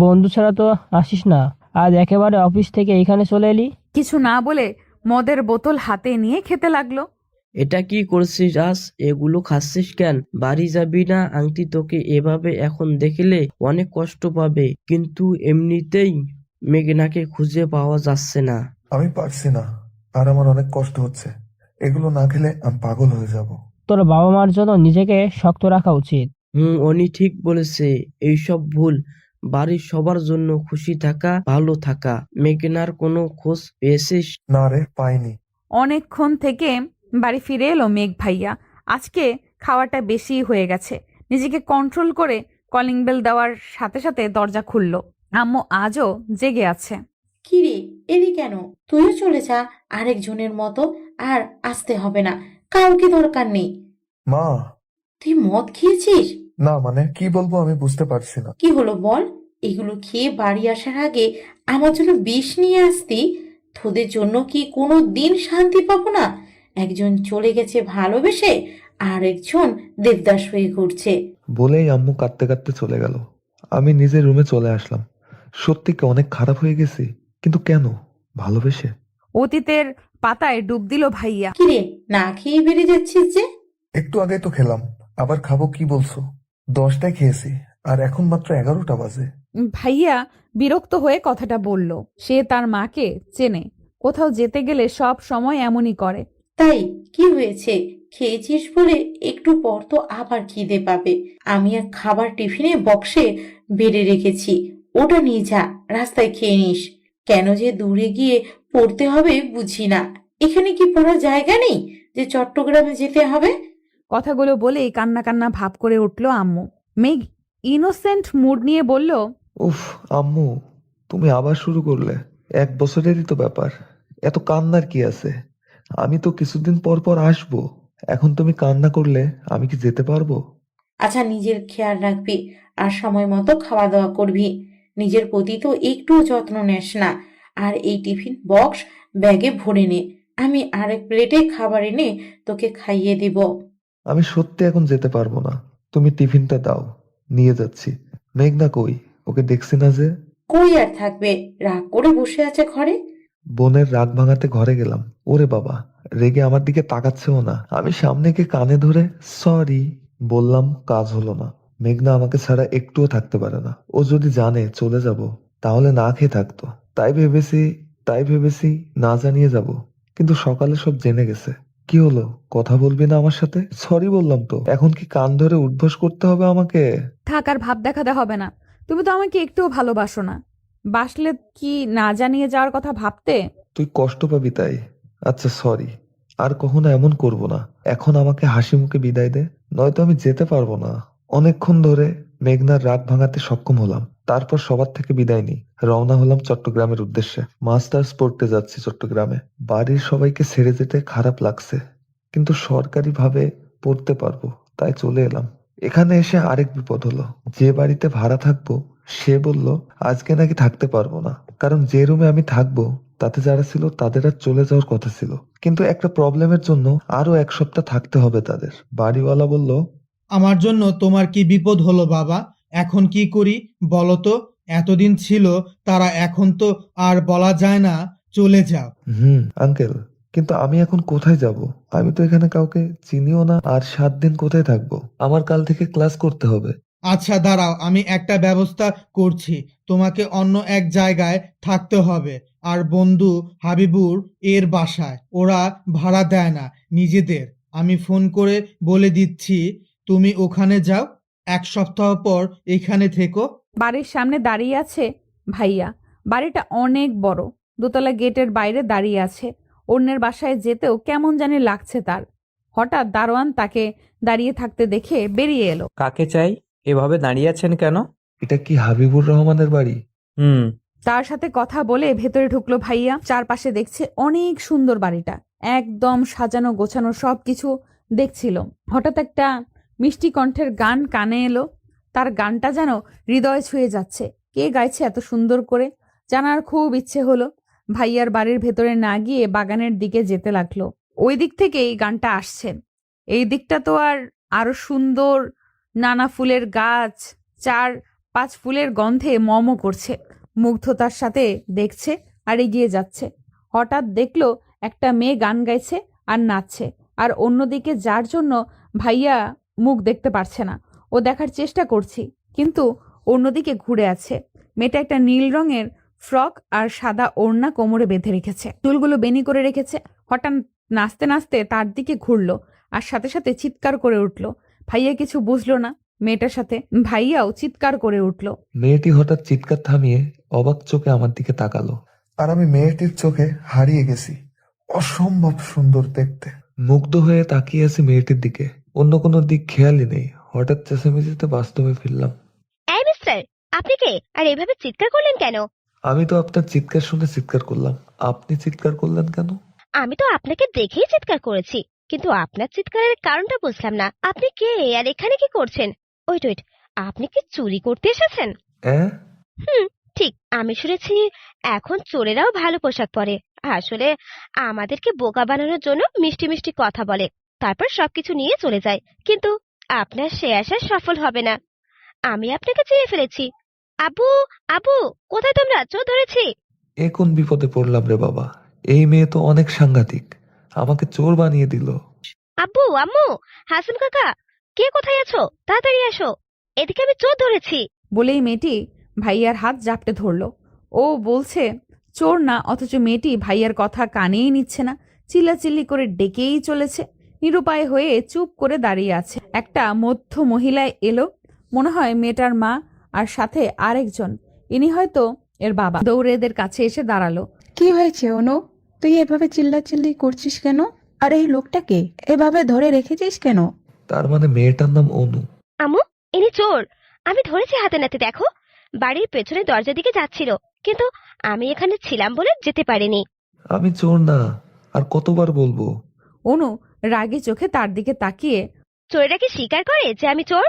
বন্ধু ছাড়া তো আসিস না। আজ একেবারে অফিস থেকে এইখানে চলে এলি? কিছু না বলে মদের বোতল হাতে নিয়ে খেতে লাগলো। এটা কি করছিস আজ? এগুলো খাচ্ছিস কেন? বাড়ি যাবি না? আংটি তোকে এভাবে এখন দেখলে অনেক কষ্ট পাবে। কিন্তু এমনিতেই মেঘনাকে খুঁজে পাওয়া যাচ্ছে না। আমি পারছি না, আর আমার অনেক কষ্ট হচ্ছে। এগুলো না খেলে আমি পাগল হয়ে যাব। তোর বাবা মার জন্য নিজেকে শক্ত রাখা উচিত। উনি ঠিক বলেছে। এইসব ভুল। বাড়ির সবার জন্য খুশি থাকা, ভালো থাকা। মেঘনার কোনো খোঁজ পেয়েছিস? না রে, পাইনি। অনেকক্ষণ থেকে বাড়ি ফিরে এলো মেঘ ভাইয়া। আজকে খাওয়াটা বেশি হয়ে গেছে। নিজেকে কন্ট্রোল করে কলিং বেল দেওয়ার সাথে সাথে দরজা খুলল। আম্মু আজও জেগে আছে। কিরে, এলি কেন? তুইও চলে যা আরেকজনের মতো। আর আসতে হবে না, কাউকে দরকার নেই। মা। তুই মদ খেয়েছিস? না মানে কি বলবো আমি বুঝতে পারছি না। কি হলো বল। এগুলো খেয়ে বাড়ি আসার আগে আমার জন্য বিষ নিয়ে আসতি। তোদের জন্য কি কোনো দিন শান্তি পাবো না? একজন চলে গেছে ভালোবেসে, আর একজন দেবদাস হয়ে ঘুরছে। বলেই আম্মু কাঁদতে কাঁদতে চলে গেল। আমি নিজের রুমে চলে আসলাম। সত্যি কি অনেক খারাপ হয়ে গেছি? কিন্তু কেন? ভালোবেসে? অতীতের পাতায় ডুব দিল ভাইয়া। কিরে, না খেয়ে বেরিয়ে যাচ্ছিস যে? একটু আগে তো খেলাম, আবার খাবো কি বলছো? 10টায় খেয়েছি, আর এখন মাত্র 11টা বাজে। ভাইয়া বিরক্ত হয়ে কথাটা বলল। সে তার মাকে চেনে, কোথাও যেতে গেলে সব সময় এমনই করে। তাই কি হয়েছে? খেয়েছিস বলে একটু পর তো আবার খিদে পাবে। আমি আর খাবার টিফিনে বক্সে বেড়ে রেখেছি, ওটা নিয়ে যা, রাস্তায় খেয়ে নিস। কেন যে দূরে গিয়ে পড়তে হবে বুঝি না। এখানে কি পড়ার জায়গা নেই যে চট্টগ্রামে যেতে হবে? কথাগুলো বলেই কান্না কান্না ভাব করে উঠল আম্মু। মেঘ ইনোসেন্ট মুড নিয়ে বলল, উফ, আম্মু, তুমি আবার শুরু করলে। 1 বছরেরই তো ব্যাপার, এত কান্নার কি আছে? আমি তো কিছুদিন পর পর আসবো। এখন তুমি কান্না করলে আমি কি যেতে পারবো? আচ্ছা, নিজের খেয়াল রাখবি, আর সময় মতো খাওয়া দাওয়া করবি। নিজের প্রতি তো একটুও যত্ন নেস না। আর এই টিফিন বক্স ব্যাগে ভরে নে, আমি আরেক প্লেটে খাবার এনে তোকে খাইয়ে দিব। আমি সত্যি এখন যেতে পারবো না। তুমি টিফিনটা দাও, নিয়ে যাচ্ছি। মেঘনা কই? ওকে দেখছি না যে। কই আর থাকবে, রাগ করে বসে আছে ঘরে। বোনের রাগ ভাঙাতে ঘরে গেলাম। ওরে বাবা, রেগে আমার দিকে তাকাচ্ছেও না। আমি সামনে গিয়ে কানে ধরে সরি বললাম, কাজ হলো না। মেঘনা আমাকে ছাড়া একটুও থাকতে পারে না। ও যদি জানে চলে যাব, তাহলে না খেয়ে থাকতো। তাই ভেবেছি না জানিয়ে যাব। কিন্তু সকালে সব জেনে গেছে। কি হলো, কথা বলবি না আমার সাথে? সরি বললাম তো, এখন কি কান ধরে উঠবোস করতে হবে আমাকে? থাক, আর ভাব দেখাতে হবে না। তুমি তো আমাকে একটুও ভালোবাসো না। বাসলে কি না জানিয়ে যাওয়ার কথা ভাবতে? তুই কষ্ট পাবি তাই? আচ্ছা সরি, আর কখনো এমন করব না। এখন আমাকে হাসি মুখে বিদায় দে, নয়তো আমি যেতে পারবো না। অনেকক্ষণ ধরে মেঘনার রাগ ভাঙাতে সক্ষম হলাম। তারপর সবার থেকে বিদায় নিই, রওনা হলাম চট্টগ্রামের উদ্দেশ্যে। মাস্টার্স পড়তে যাচ্ছি চট্টগ্রামে। বাড়ির সবাইকে ছেড়ে যেতে খারাপ লাগছে, কিন্তু সরকারিভাবে পড়তে পারবো, তাই চলে এলাম। এখানে এসে আরেক বিপদ হলো। যে বাড়িতে ভাড়া থাকবো সে বলল আজকে নাকি থাকতে পারবো না, কারণ যে রুমে আমি থাকবো তাতে যারা ছিল তাদের আর চলে যাওয়ার কথা ছিল। কিন্তু একটা প্রবলেমের জন্য আরো 1 সপ্তাহ থাকতে হবে তাদের। বাড়িওয়ালা বলল, আমার জন্য তোমার কি বিপদ হলো বাবা? এখন কি করি বলো তো? এতদিন ছিল তারা, এখন তো আর বলা যায় না চলে যাও। আঙ্কেল, কিন্তু আমি এখন কোথায় যাব? আমি তো এখানে কাউকে চিনিও না, আর 7 দিন কোথায় থাকবো? আমার কাল থেকে ক্লাস করতে হবে। আচ্ছা দাঁড়াও, আমি একটা ব্যবস্থা করছি। তোমাকে অন্য এক জায়গায় থাকতে হবে। আর বন্ধু হাবিবুর এর বাসায়, ওরা ভাড়া দেয় না নিজেদের। আমি ফোন করে বলে দিচ্ছি, তুমি ওখানে যাও, 1 সপ্তাহ পর এখানে থেকো। বাড়ির সামনে দাঁড়িয়ে আছে ভাইয়া। বাড়িটা অনেক বড়, দোতলা গেটের বাইরে দাঁড়িয়ে আছে। অন্যের বাসায় যেতেও কেমন জানি লাগছে তার। হঠাৎ দারোয়ান তাকে দাঁড়িয়ে থাকতে দেখে বেরিয়ে এলো। কাকে চাই? এভাবে দাঁড়িয়ে আছেন কেন? এটা কি হাবিবুর রহমানের বাড়ি? হুম। তার সাথে কথা বলে ভেতরে ঢুকলো ভাইয়া। চারপাশে দেখছে অনেক সুন্দর বাড়িটা, একদম সাজানো গোছানো, সবকিছু দেখছিল। হঠাৎ একটা মিষ্টি কণ্ঠের গান কানে এলো। তার গানটা যেন হৃদয় ছুঁয়ে যাচ্ছে। কে গাইছে এত সুন্দর করে, জানার খুব ইচ্ছে হলো। ভাইয়ার বাড়ির ভেতরে না গিয়ে বাগানের দিকে যেতে লাগলো। ওই দিক থেকেই গানটা আসছে। এই দিকটা তো আরো সুন্দর, নানা ফুলের গাছ, 4-5 ফুলের গন্ধে মম করছে। মুগ্ধতার সাথে দেখছে আর এগিয়ে যাচ্ছে। হঠাৎ দেখলো একটা মেয়ে গান গাইছে আর নাচছে, আর অন্যদিকে যার জন্য ভাইয়া মুখ দেখতে পারছে না, ও দেখার চেষ্টা করছি, কিন্তু অন্যদিকে ঘুরে আছে। মেয়েটা একটা নীল রঙের ফ্রক আর সাদা ওড়না কোমরে বেঁধে রেখেছে, চুলগুলো বেনি করে রেখেছে। হঠাৎ নাচতে নাচতে তার দিকে ঘুরলো আর সাথে সাথে চিৎকার করে উঠলো। ভাইয়া কিছু বুঝলো না মেয়েটার সাথে, ভাইয়াও চিৎকার করে উঠলো। মেয়েটি হঠাৎ চিৎকার থামিয়ে অবাক চোখে আমার দিকে তাকালো, আর আমি মেয়েটির চোখে হারিয়ে গেছি। অসম্ভব সুন্দর দেখতে। মুগ্ধ হয়ে তাকিয়ে আছি মেয়েটির দিকে, অন্য কোনো দিক খেয়ালই নেই। হঠাৎ চেঁচামেচিতে বাস্তবে ফিরলাম। এই মিস্টার, আপনি কে? আর এভাবে চিৎকার করলেন কেন? আমি তো আপনার চিৎকার শুনে চিৎকার করলাম, আপনি চিৎকার করলেন কেন? আমি তো আপনাকে দেখেই চিৎকার করেছি, কিন্তু আপনার চিৎকারের কারণটা বুঝলাম না। আপনি কে আর এখানে কি করছেন? ওয়েট ওয়েট, আপনি কি চুরি করতে এসেছেন? অ্যাঁ? হুম, ঠিক। আমি শুনেছি এখন চোরেরাও ভালো পোশাক পরে। আসলে আমাদেরকে বোকা বানানোর জন্য মিষ্টি মিষ্টি কথা বলে, তারপর সবকিছু নিয়ে চলে যায়। কিন্তু আপনার সে আশা সফল হবে না। আমি আপনাকে চিনে ফেলেছি। আব্বু, আব্বু, কোথায় তোমরা? চোর ধরেছি। এ কোন বিপদে পড়লাম রে বাবা! এই মেয়ে তো অনেক সাংঘাতিক, আমাকে চোর বানিয়ে দিল। আব্বু, আম্মু, হাসিম কাকা, কে কোথায় আছো? তাড়াতাড়ি আসো, এদিকে আমি চোর ধরেছি। বলেই মেয়েটি ভাইয়ার হাত জাপটে ধরলো। ও বলছে চোর না, অথচ মেয়েটি ভাইয়ার কথা কানেই নিচ্ছে না, চিল্লাচিল্লি করে ডেকেই চলেছে। নিরুপায় হয়ে চুপ করে দাঁড়িয়ে আছে। একটা মধ্য মহিলায় এলো, মনে হয় মেয়েটার মা, আর সাথে আরেকজন, ইনি হয়তো এর বাবা। দৌড়ে এদের কাছে এসে দাঁড়ালো। কি হয়েছে অনু? তুই এভাবে চিল্লাচিল্লি করছিস কেন? আর এই লোকটাকে এভাবে ধরে রেখেছিস কেন? তার মানে মেয়েটার নাম অনু? আম্মু, ইনি চোর। আমি ধরেছি হাতে নাতে। দেখো, বাড়ির পেছনে দরজার দিকে যাচ্ছিল, কিন্তু আমি এখানে ছিলাম বলে যেতে পারিনি। আমি চোর না, আর কতবার বলবো? অনু রাগে চোখে তার দিকে তাকিয়ে, চোরেরা কি স্বীকার করে যে আমি চোর?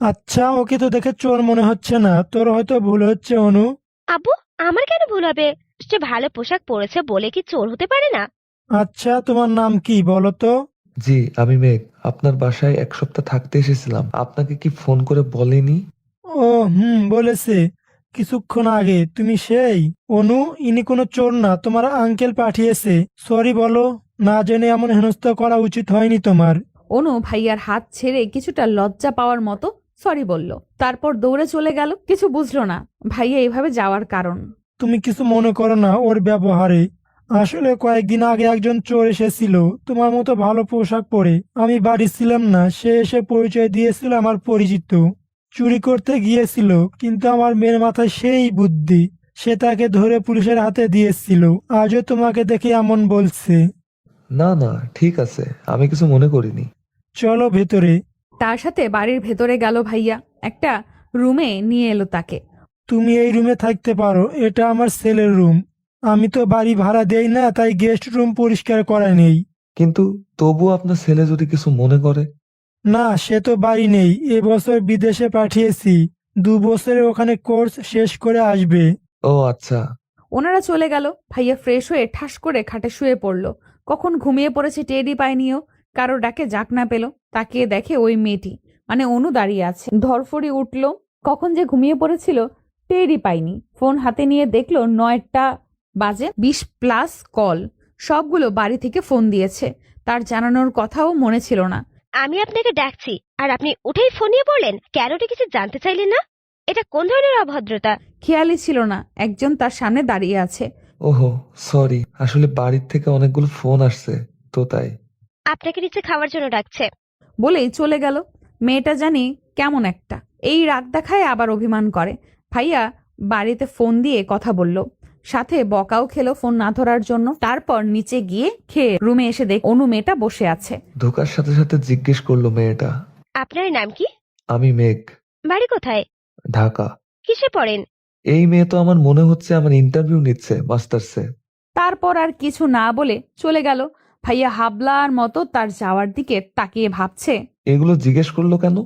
আচ্ছা, ওকে তো দেখে চোর মনে হচ্ছে না, তোর হয়তো ভুল হচ্ছে অনু। আব্বু, আমার কেন ভুল হবে? সে ভালো পোশাক পরেছে বলে কি চোর হতে পারে না? আচ্ছা, তোমার নাম কি বলো তো? জি, আমি মেঘ। আপনার বাসায় 1 সপ্তাহ থাকতে এসেছিলাম, আপনাকে কি ফোন করে বলেনি? ও বলেছে কিছুক্ষণ আগে। তুমি সেই অনু? ইনি কোনো চোর না, তোমার আঙ্কেল পাঠিয়েছে। সরি বলো, না জেনে এমন হেনস্থা করা উচিত হয়নি তোমার। অনু ভাইয়ার হাত ছেড়ে কিছুটা লজ্জা পাওয়ার মতো সরি বলল, তারপর দৌড়ে চলে গেল। কিছু বুঝলো না ভাইয়া এভাবে যাওয়ার কারণ। তুমি কিছু মনে করো না ওর ব্যবহারে। আসলে কয়েকদিন আগে একজন চোর এসেছিল তোমার মতো ভালো পোশাক পরে। আমি বাড়ি ছিলাম না, সে এসে পরিচয় দিয়েছিল আমার পরিচিত। চুরি করতে গিয়েছিল, কিন্তু আমার মেয়ের মাথায় সেই বুদ্ধি, সে তাকে ধরে পুলিশের হাতে দিয়েছিল। আজও তোমাকে দেখে এমন বলছে। না না, ঠিক আছে, আমি কিছু মনে করিনি। চলো ভেতরে। তার সাথে বাড়ির ভেতরে গেল ভাইয়া, একটা রুমে নিয়ে এলো তাকে। তুমি এই রুমে থাকতে পারো, এটা আমার ছেলের রুম। আমি তো বাড়ি ভাড়া দেই না, তাই গেস্ট রুম পরিষ্কার করা নেই। কিন্তু তবুও আপনার ছেলে যদি কিছু মনে করে। না, সে তো বাড়ি নেই, এবছর বিদেশে পাঠিয়েছি। 2 বছরের ওখানে কোর্স শেষ করে আসবে। ও আচ্ছা। ওনারা চলে গেল। ভাইয়া ফ্রেশ হয়ে ঠাস করে খাটে শুয়ে পড়ল। কখন ঘুমিয়ে পড়েছে টেরই পায়নিও। কারো ডাকে জাগ না পেল। তাকিয়ে দেখে ওই মেয়েটি, মানে অনু দাঁড়িয়ে আছে। ধরফড়ি উঠল। কখন যে ঘুমিয়ে পড়েছিল টেরই পায়নি। ফোন হাতে নিয়ে দেখলো 9টা বাজে, 20+ কল। সবগুলো বাড়ি থেকে ফোন দিয়েছে। তার জানানোর কথাও মনে ছিল না। আমি আপনাকে ডাকছি আর আপনি উঠেই ফোন নিয়ে বললেন, কেন কিছু জানতে চাইলেন না? এটা কোন ধরনের অভদ্রতা? খেয়ালই ছিল না একজন তার সামনে দাঁড়িয়ে আছে। ওহো, সরি, আসলে বাড়ির থেকে অনেকগুলো ফোন আসছে তো তাই। আপনাকে নিচে খাওয়ার জন্য ডাকছে। বলেই চলে গেল। মেয়েটা জানি কেমন একটা, এই রাগ দেখায় আবার অভিমান করে। ভাইয়া বাড়িতে ফোন দিয়ে কথা বলল, সাথে বকাও খেলো ফোন না ধরার জন্য। তারপর নিচে গিয়ে খেয়ে রুমে এসে দেখ অনু মেয়েটা বসে আছে। ঢোকার সাথে সাথে জিজ্ঞেস করলো মেয়েটা। আপনার নাম কি? আমি মেঘ। বাড়ি কোথায়? ঢাকা। কিসে পড়েন? এই মেয়ে তো আমার মনে হচ্ছে আমার ইন্টারভিউ নিচ্ছে মাস্টার্সে। তারপর আর কিছু না বলে চলে গেল। ভাইয়া হাবলার মতো তার যাওয়ার দিকে তাকিয়ে ভাবছে, এগুলো জিজ্ঞেস করলো কেন,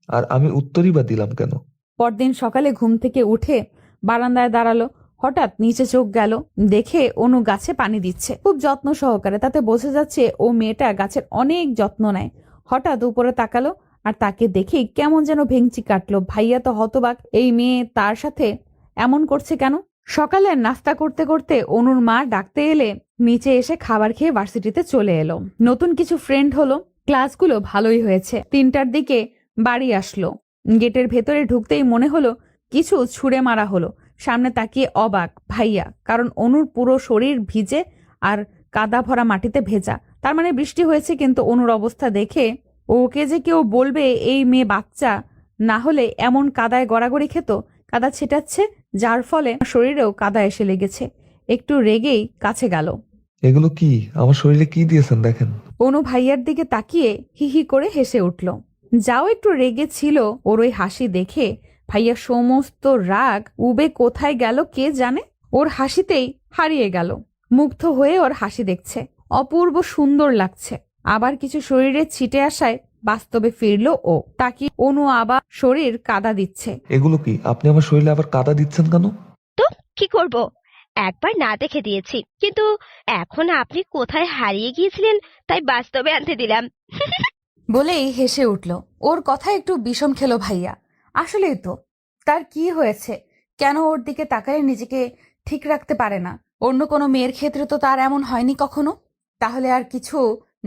আর আমি উত্তরই বা দিলাম কেন। পরদিন সকালে ঘুম থেকে উঠে বারান্দায় দাঁড়ালো। হঠাৎ নিচে চোখ গেল, দেখে অনু গাছে পানি দিচ্ছে খুব যত্ন সহকারে। তাতে বোঝা যাচ্ছে ও মেয়েটা গাছের অনেক যত্ন নেয়। হঠাৎ উপরে তাকালো, আর তাকে দেখে কেমন যেন ভেঙচি কাটলো। ভাইয়া তো হতবাক, এই মেয়ে তার সাথে এমন করছে কেন। সকালে নাস্তা করতে করতে অনুর মা ডাকতে এলে নিচে এসে খাবার খেয়ে ভার্সিটিতে চলে এলো। নতুন কিছু ফ্রেন্ড হলো, ক্লাসগুলো ভালোই হয়েছে। 3টার দিকে বাড়ি আসলো। গেটের ভেতরে ঢুকতেই মনে হলো কিছু ছুঁড়ে মারা হলো। সামনে তাকিয়ে অবাক ভাইয়া, কারণ অনুর পুরো শরীর ভিজে আর কাদা ভরা মাটিতে ভেজা। তার মানে বৃষ্টি হয়েছে। কিন্তু অনুর অবস্থা দেখে ওকে যে কেউ বলবে এই মেয়ে বাচ্চা না হলে এমন কাদায় গড়াগড়ি খেত। কাদা ছেটাচ্ছে, যার ফলে শরীরেও কাদা এসে লেগেছে। একটু রেগেই কাছে গেল। এগুলো কি, আমার শরীরে কি দিয়েছেন দেখেন। অনু ভাইয়ার দিকে তাকিয়ে হিহি করে হেসে উঠল। যাও একটু রেগে ছিল ওর ওই হাসি দেখে। ভাইয়া সমস্ত রাগ উবে কোথায় গেল কে জানে। ওর হাসিতেই হারিয়ে গেল। মুগ্ধ হয়ে ওর হাসি দেখছে, অপূর্ব সুন্দর লাগছে। আবার কিছু শরীরে ছিটে আসায় বাস্তবে ফিরল ও। তাকে অনু আবার শরীর কাদা দিচ্ছে। এগুলো কি, আপনি আমার শরীরে আবার কাদা দিচ্ছেন কেন? তো কি করব, একবার না দেখে দিয়েছি, কিন্তু এখন আপনি কোথায় হারিয়ে গিয়েছিলেন তাই বাস্তবে আনতে দিলাম। বলেই হেসে উঠল। ওর কথা একটু বিষম খেলো ভাইয়া। আসলেই তো, তার কি হয়েছে? কেন ওর দিকে তাকালে নিজেকে ঠিক রাখতে পারে না? অন্য কোনো মেয়ের ক্ষেত্রে তো তার এমন হয়নি কখনো। তাহলে আর কিছু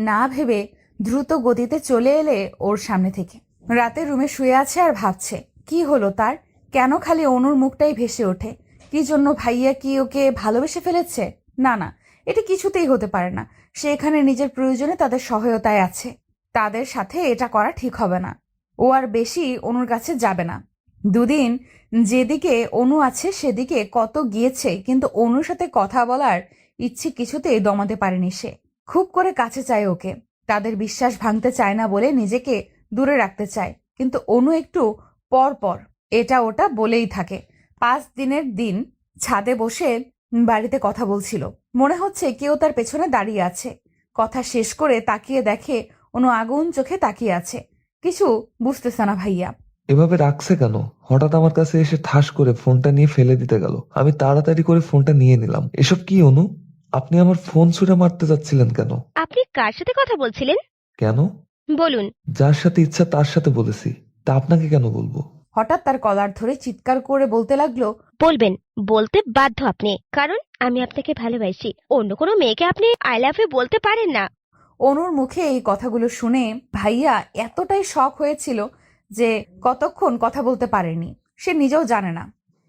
না ভেবে দ্রুত গতিতে চলে এলে ওর সামনে থেকে। রাতে রুমে শুয়ে আছে আর ভাবছে কি হলো তার, কেন খালি অনুর মুখটাই ভেসে ওঠে। কি জন্য? ভাইয়া কি ওকে ভালোবেসে ফেলেছে? না না, এটা কিছুতেই হতে পারে না। সে এখানে নিজের প্রয়োজনে তাদের সহায়তায় আছে। তাদের সাথে এটা করা ঠিক হবে না। ও আর বেশি অনুর কাছে যাবে না। দুদিন যেদিকে অনু আছে সেদিকে কত গিয়েছে, কিন্তু অনুর সাথে কথা বলার ইচ্ছে কিছুতেই দমাতে পারেনি সে। খুব করে কাছে চায় ওকে। তাদের বিশ্বাস ভাঙতে চায় না বলে নিজেকে দূরে রাখতে চায়। কিন্তু অনু একটু পর পর এটা ওটা বলেই থাকে। 5 দিনের দিন ছাদে বসে বাড়িতে কথা বলছিল। মনে হচ্ছে কেউ তার পেছনে দাঁড়িয়ে আছে। কথা শেষ করে তাকিয়ে দেখে অনু আগুন চোখে তাকিয়ে আছে। কিছু বুঝতেছে না ভাইয়া। এভাবে রাখছে কেন? হঠাৎ আমার কাছে এসে ঠাস করে ফোনটা নিয়ে ফেলে দিতে গেল। আমি তাড়াতাড়ি করে ফোনটা নিয়ে নিলাম। এসব কি অনু? আপনি আমার ফোন ছুঁড়ে মারতে যাচ্ছিলেন কেন? আপনি কার সাথে কথা বলছিলেন? কেন? বলুন। যার সাথে ইচ্ছা তার সাথে বলেছি, তা আপনাকে কেন বলবো? হঠাৎ তার কলার ধরে চিৎকার করে বলতে লাগলো, বলবেন, বলতে বাধ্য আপনি, কারণ আমি আপনাকে ভালোবাসি। অন্য কোনো মেয়েকে আপনি আই লাভ ইউ বলতে পারেন না। অনুর মুখে এই কথাগুলো শুনে ভাইয়া এতটাই শক হয়েছিল যে কতক্ষণ কথা বলতে পারেনি সে নিজেও জানে না।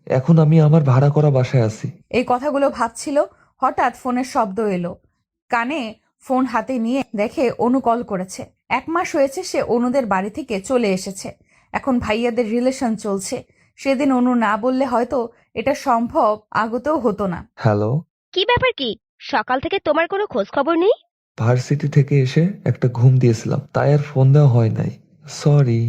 এখন আমি আমার ভাড়া করা বাসায় আছি। এই কথাগুলো ভাবছিল। হঠাৎ ফোনের শব্দ এলো। কানে ফোন হাতে নিয়ে দেখে অনু কল করেছে। 1 মাস হয়েছে সে অনুদের বাড়ি থেকে চলে এসেছে। এখন ভাইয়াদের রিলেশন চলছে। সেদিন অনু না বললে হয়তো এটা সম্ভব আগতেও হতো না। হ্যালো, কি ব্যাপার কি? সকাল থেকে তোমার কোনো খোঁজ খবর নেই? ভার্সিটি থেকে এসে একটা ঘুম দিয়েছিলাম, তাই আর ফোন দেওয়া হয় নাই। সরি।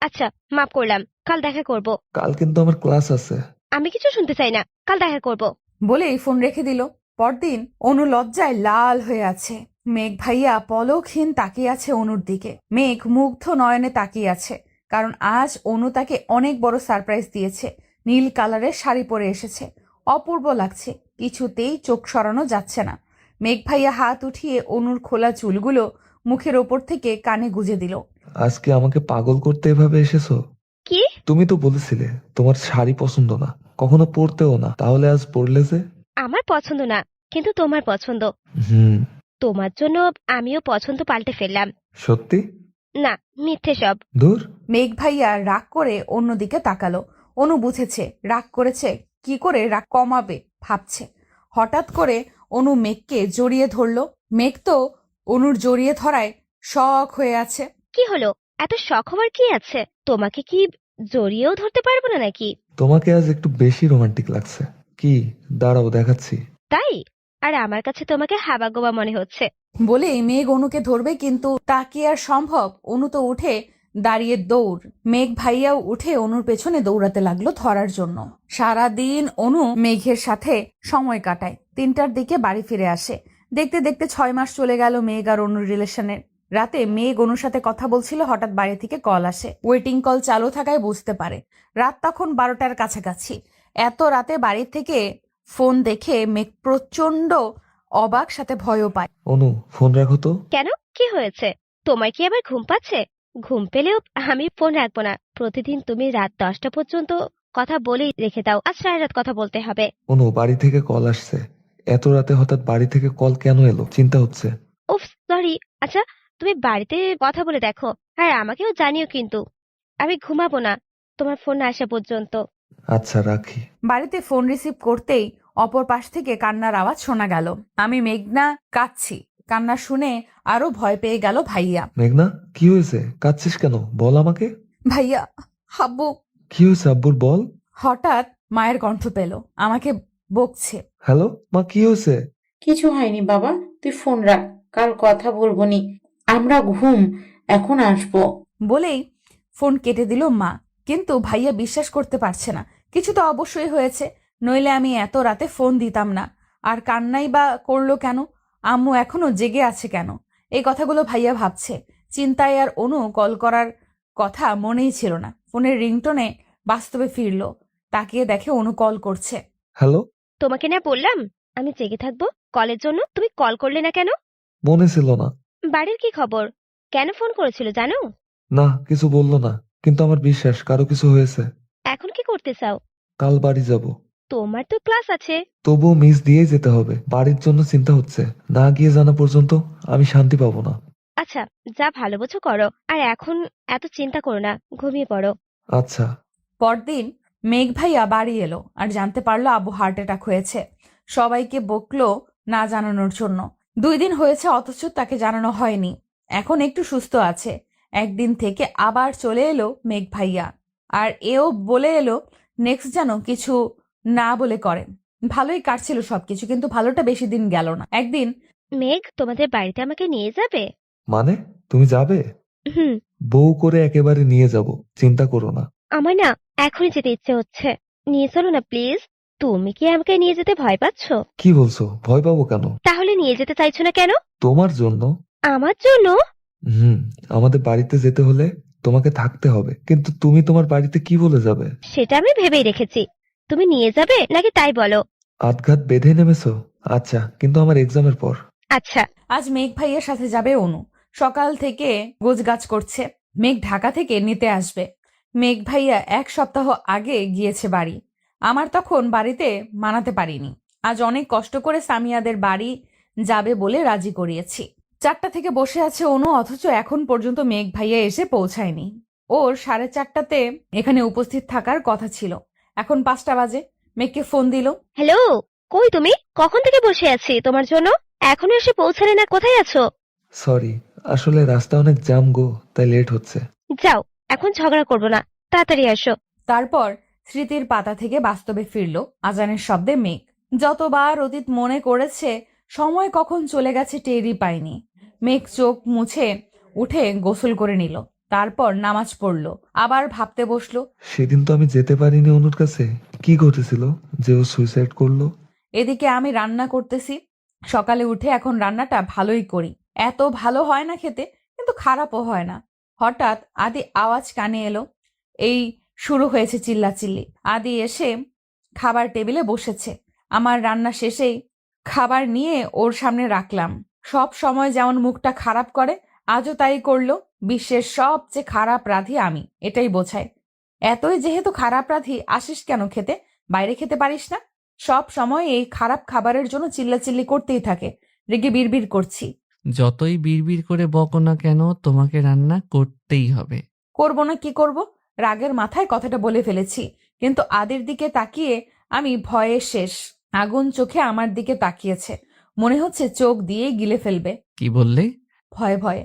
আচ্ছা, মাফ করলাম, কাল দেখা করব। কাল কিন্তু আমার ক্লাস আছে। আমি কিছু শুনতে চাই না, কাল দেখা করব। বলেই ফোন রেখে দিল। পরদিন অনু লজ্জায় লাল হয়ে আছে। মেঘ ভাইয়া পলকহীন তাকিয়ে আছে অনুর দিকে। মেঘ মুগ্ধ নয়নে তাকিয়ে আছে, কারণ আজ অনু তাকে অনেক বড় সারপ্রাইজ দিয়েছে। নীল কালারের শাড়ি পরে এসেছে, অপূর্ব লাগছে, কিছুতেই চোখ সরানো যাচ্ছে না। মেঘ ভাইয়া হাত উঠিয়ে অনুর খোলা চুলগুলো মুখের ওপর থেকে কানে গুজে দিল। আজকে আমাকে পাগল করতে এভাবে এসেছো? কি? তুমি তো বলেছিলে তোমার শাড়ি পছন্দ না, কখনো পরতেও না, তাহলে আজ পরলে যে? আমার পছন্দ না, কিন্তু তোমার পছন্দ। হুম। তোমার জন্য আমিও পছন্দ পাল্টে ফেললাম। সত্যি? না, মিথ্যে সব। দূর। মেঘ ভাইয়া রাগ করে অন্যদিকে তাকালো। অনু বুঝেছে রাগ করেছে, কি করে রাগ কমাবে ভাবছে। হঠাৎ করে অনু মেঘকে জড়িয়ে ধরল। মেঘ তো অনুর জড়িয়ে ধরায় শখ হয়ে আছে। কি হলো? এত শখ হওয়ার কি আছে? তোমাকে কি জড়িয়েও ধরতে পারবো না নাকি? তোমাকে আজ একটু বেশি রোমান্টিক লাগছে। কি, দাঁড়াও দেখাচ্ছি। তাই? আর আমার কাছে তোমাকে হাবাগোবা মনে হচ্ছে। বলেই মেঘ অনুকে ধরবে, কিন্তু তা কি আর সম্ভব? অনু তো উঠে দাঁড়িয়ে দৌড়। মেঘ ভাইয়াও উঠে অনুর পেছনে দৌড়াতে লাগলো ধরার জন্য। সারাদিন অনু মেঘের সাথে সময় কাটায়। 3টার দিকে বাড়ি ফিরে আসে। দেখতে দেখতে 6 মাস চলে গেল মেঘ আর অনুর রিলেশনের। রাতে মেঘ অনুর সাথে কথা বলছিল, হঠাৎ বাড়ি থেকে কল আসে। ওয়েটিং কল চালু থাকায় বুঝতে পারে রাত তখন 12টার কাছাকাছি। এত রাতে বাড়ি থেকে ফোন দেখে মেঘ প্রচন্ড অবাক, সাথে ভয়ও পায়। অনু, ফোন রাখো তো। কেন, কি হয়েছে? তোমার কি আবার ঘুম পাচ্ছে? ঘুম পেলেও আমি ফোন রাখবো না। প্রতিদিন তুমি রাত 10টা পর্যন্ত কথা বলেই রেখে দাও, আজ সারা রাত কথা বলতে হবে। অনু, বাড়ি থেকে কল আসছে। এত রাতে হঠাৎ বাড়ি থেকে কল কেন এলো? চিন্তা হচ্ছে। উফ, সরি। আচ্ছা, তুমি বাড়িতে কথা বলে দেখো, আর আমাকেও জানিও কিন্তু। আমি ঘুমাবো না তোমার ফোন আসা পর্যন্ত। আচ্ছা, রাখি। বাড়িতে ফোন রিসিভ করতেই অপর পাশ থেকে কান্নার আওয়াজ শোনা গেল। আমি মেঘনা কাঁদছি। কান্না শুনে আরো ভয় পেয়ে গেল ভাইয়া। মেঘনা, কি হয়েছে? কাঁদছিস কেন? বল আমাকে। ভাইয়া, হাব্বু। কি হয়েছে আব্বুর, বল। হঠাৎ মায়ের কণ্ঠ পেল, আমাকে বকছে। হ্যালো মা, কি হয়েছে? কিছু হয়নি বাবা, তুই ফোন রাখ, কাল কথা বলবো নি। আমরা ঘুম, এখন আসবো। বলেই ফোন কেটে দিল মা। কিন্তু ভাইয়া বিশ্বাস করতে পারছে না। কিছু তো অবশ্যই হয়েছে, নইলে আমি এত রাতে ফোন দিতাম না। আর কান্নাই বা করলো কেন? আম্মু এখনো জেগে আছে কেন? এই কথাগুলো ভাইয়া ভাবছে। চিন্তায় আর অনু কল করার কথা মনেই ছিল না। ফোনের রিংটোনে বাস্তবে ফিরল, তাকিয়ে দেখে অনু কল করছে। হ্যালো। তোমাকে না বললাম আমি জেগে থাকবো কলের জন্য? তুমি কল করলে না কেন? মনে ছিল না। বাড়ির কি খবর? কেন ফোন করেছিল জানো? না, কিছু বললো না, কিন্তু আমার বিশ্বাস কারো কিছু হয়েছে। এখন কি করতে চাও? কাল বাড়ি যাব। তোমার তো ক্লাস আছে। তবুও মিস দিয়েই যেতে হবে। বাড়ির জন্য চিন্তা হচ্ছে, না গিয়ে জানা পর্যন্ত আমি শান্তি পাবো না। আচ্ছা, যা ভালো বোঝো করো, আর এখন এত চিন্তা করো না, ঘুমিয়ে পড়ো। আচ্ছা। পরদিন মেঘ ভাইয়া বাড়ি এলো আর জানতে পারলো আব্বু হার্ট অ্যাটাক হয়েছে। সবাইকে বকলো না জানানোর জন্য। 2 দিন হয়েছে অথচ তাকে জানানো হয়নি। এখন একটু সুস্থ আছে। একদিন থেকে আবার চলে এলো মেঘ ভাইয়া, আর এও বলে এলো নেক্সট যেন কিছু না বলে করেন। ভালোই কাটছিল সবকিছু, কিন্তু ভালোটা বেশি দিন গেল না। একদিন মেঘ, তোমাদের বাড়িতে আমাকে নিয়ে যাবে? মানে, তুমি যাবে? হুম। বউ করে একেবারে নিয়ে যাব, চিন্তা করো না। আমার না এখনই যেতে ইচ্ছে হচ্ছে, নিয়ে চলো না প্লিজ। তুমি কি আমাকে নিয়ে যেতে ভয় পাচ্ছ? কি বলছো? ভয় পাবো কেন? তাহলে নিয়ে যেতে চাইছো না কেন? তোমার জন্য। আমার জন্য? আমাদের বাড়িতে যেতে হলে তোমাকে থাকতে হবে, কিন্তু তুমি তোমার বাড়িতে কি বলে যাবে? সেটা আমি ভেবেই রেখেছি। তুমি নিয়ে যাবে নাকি তাই বলো। আধঘাত বেঁধে নেমেছো? আচ্ছা, কিন্তু আমার এক্সামের পর। আচ্ছা। আজ মেঘ ভাইয়ের সাথে যাবে অনু। সকাল থেকে গোছগাছ করছে। মেঘ ঢাকা থেকে নিতে আসবে। মেঘ ভাইয়া 1 সপ্তাহ আগে গিয়েছে বাড়ি। আমার তখন বাড়িতে মানাতে পারিনি। আজ অনেক কষ্ট করে সামিয়াদের বাড়ি যাবে বলে রাজি করিয়েছি। 4টা থেকে বসে আছে অনু, অথচ এখন পর্যন্ত মেঘ ভাইয়া এসে পৌঁছায়নি। ওর 4:30টাতে এখানে উপস্থিত থাকার কথা ছিল। এখন 5টা বাজে। মেঘকে ফোন দিল। হ্যালো, কই তুমি? কখন থেকে বসে আছি তোমার জন্য, এখনো এসে পৌঁছালে না, কোথায় আছো? সরি, আসলে রাস্তা অনেক জ্যাম গো, তাই লেট হচ্ছে। যাও, এখন ঝগড়া করবো না, তাড়াতাড়ি আসো। তারপর স্মৃতির পাতা থেকে বাস্তবে ফিরল আজানের শব্দে মেঘ। যতবার অতীত মনে করেছে, সময় কখন চলে গেছে টেরই পায়নি। মেঘ চোখ মুছে উঠে গোসল করে নিল, তারপর নামাজ পড়ল, আবার ভাবতে বসলো। সেদিন তো আমি যেতে পারিনি অনুর কাছে। কি ঘটেছিল যে ও সুইসাইড করলো? এদিকে আমি রান্না করতেছি। সকালে উঠে এখন রান্নাটা ভালোই করি, এত ভালো হয় না খেতে, কিন্তু খারাপও হয় না। হঠাৎ আদি আওয়াজ কানে এলো। এই শুরু হয়েছে চিল্লাচিল্লি। আদি এসে খাবার টেবিলে বসেছে। আমার রান্না শেষেই খাবার নিয়ে ওর সামনে রাখলাম। সব সময় যেমন মুখটা খারাপ করে, আজও তাই করলো। বিশ্বের সবচেয়ে খারাপ রাধি আমি, এটাই বোঝায়। এতই যেহেতু খারাপ রাধি, আসিস কেন খেতে? বাইরে খেতে পারিস না? সব সময় এই খারাপ খাবারের জন্য চিল্লাচিল্লি করতেই থাকে। রেগে বিড়বিড় করছি। যতই বিড়বিড় করে বকো না কেন, তোমাকে রান্না করতেই হবে। করব না কি করব? রাগের মাথায় কথাটা বলে ফেলেছি, কিন্তু আদির দিকে তাকিয়ে আমি ভয়ে শেষ। আগুন চোখে আমার দিকে তাকিয়েছে, মনে হচ্ছে চোখ দিয়েই গিলে ফেলবে। কি বললে? ভয়ে ভয়ে।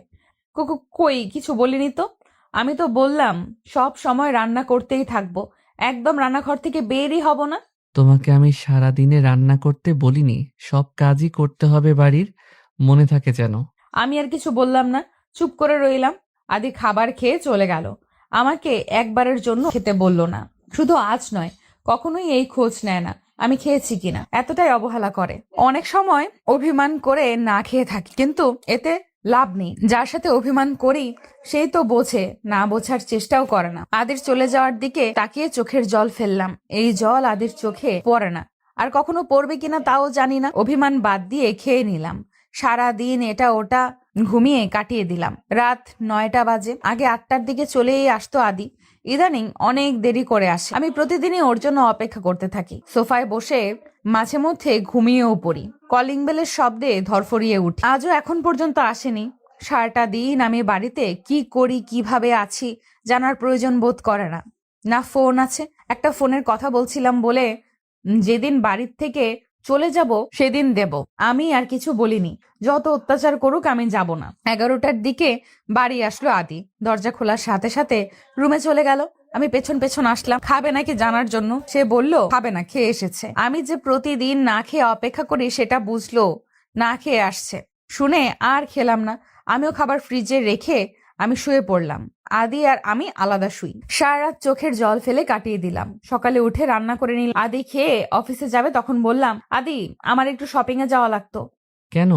কই কিছু বলিনি তো। আমি তো বললাম সব সময় রান্না করতেই থাকবো, একদম রান্নাঘর থেকে বেরই হব না। তোমাকে আমি সারাদিনে রান্না করতে বলিনি, সব কাজই করতে হবে বাড়ির, মনে থাকে যেন। আমি আর কিছু বললাম না, চুপ করে রইলাম। আদি খাবার খেয়ে চলে গেল। আমাকে একবারের জন্য খেতে বলল না। শুধু আজ নয়, কখনোই এই খোঁজ নেয় না আমি খেয়েছি কিনা, এতটাই অবহেলা করে। অনেক সময় অভিমান করে না খেয়ে থাকি, কিন্তু এতে লাভ নেই। যার সাথে অভিমান করি সেই তো বোঝে, না বোঝার চেষ্টাও করে না। আদির চলে যাওয়ার দিকে তাকিয়ে চোখের জল ফেললাম। এই জল আদির চোখে পড়ে না, আর কখনো পড়বে কিনা তাও জানি না। অভিমান বাদ দিয়ে খেয়ে নিলাম। সারা দিন এটা ওটা ঘুমিয়ে কাটিয়ে দিলাম। রাত 9টা বাজে। আগে 8টার দিকে চলেই আসতো আদি, ইদানিং অনেক দেরি করে আসে। আমি প্রতিদিনই ওর জন্য অপেক্ষা করতে থাকি। সোফায় বসে মাঝে মধ্যে ঘুমিয়েও পড়ি। কলিং বেলের শব্দে ধরফরিয়ে উঠি। আজও এখন পর্যন্ত আসেনি। সারাটা দিন আমি বাড়িতে কি করি, কিভাবে আছি জানার প্রয়োজন বোধ করে না। না ফোন আছে, একটা ফোনের কথা বলছিলাম বলে যেদিন বাড়ির থেকে চলে যাব সেদিন দেব। আমি আর কিছু বলিনি, যত অত্যাচার করুক আমি যাব না। 11টার দিকে বাড়ি আসলো আদি। দরজা খোলার সাথে সাথে রুমে চলে গেল। আমি পেছন পেছন আসলাম খাবে নাকি জানার জন্য। সে বলল খাবে না, খেয়ে এসেছে। আমি যে প্রতিদিন না খেয়ে অপেক্ষা করি সেটা বুঝলো, না খেয়ে আসছে। শুনে আর খেলাম না। আমিও খাবার ফ্রিজে রেখে আমি শুয়ে পড়লাম। আদি আর আমি আলাদা শুই। সারা রাত চোখের জল ফেলে কাটিয়ে দিলাম। সকালে উঠে রান্না করে নিলাম। আদি খেয়ে অফিসে যাবে, তখন বললাম, আদি আমার একটু শপিং এ যাওয়া লাগতো। কেন?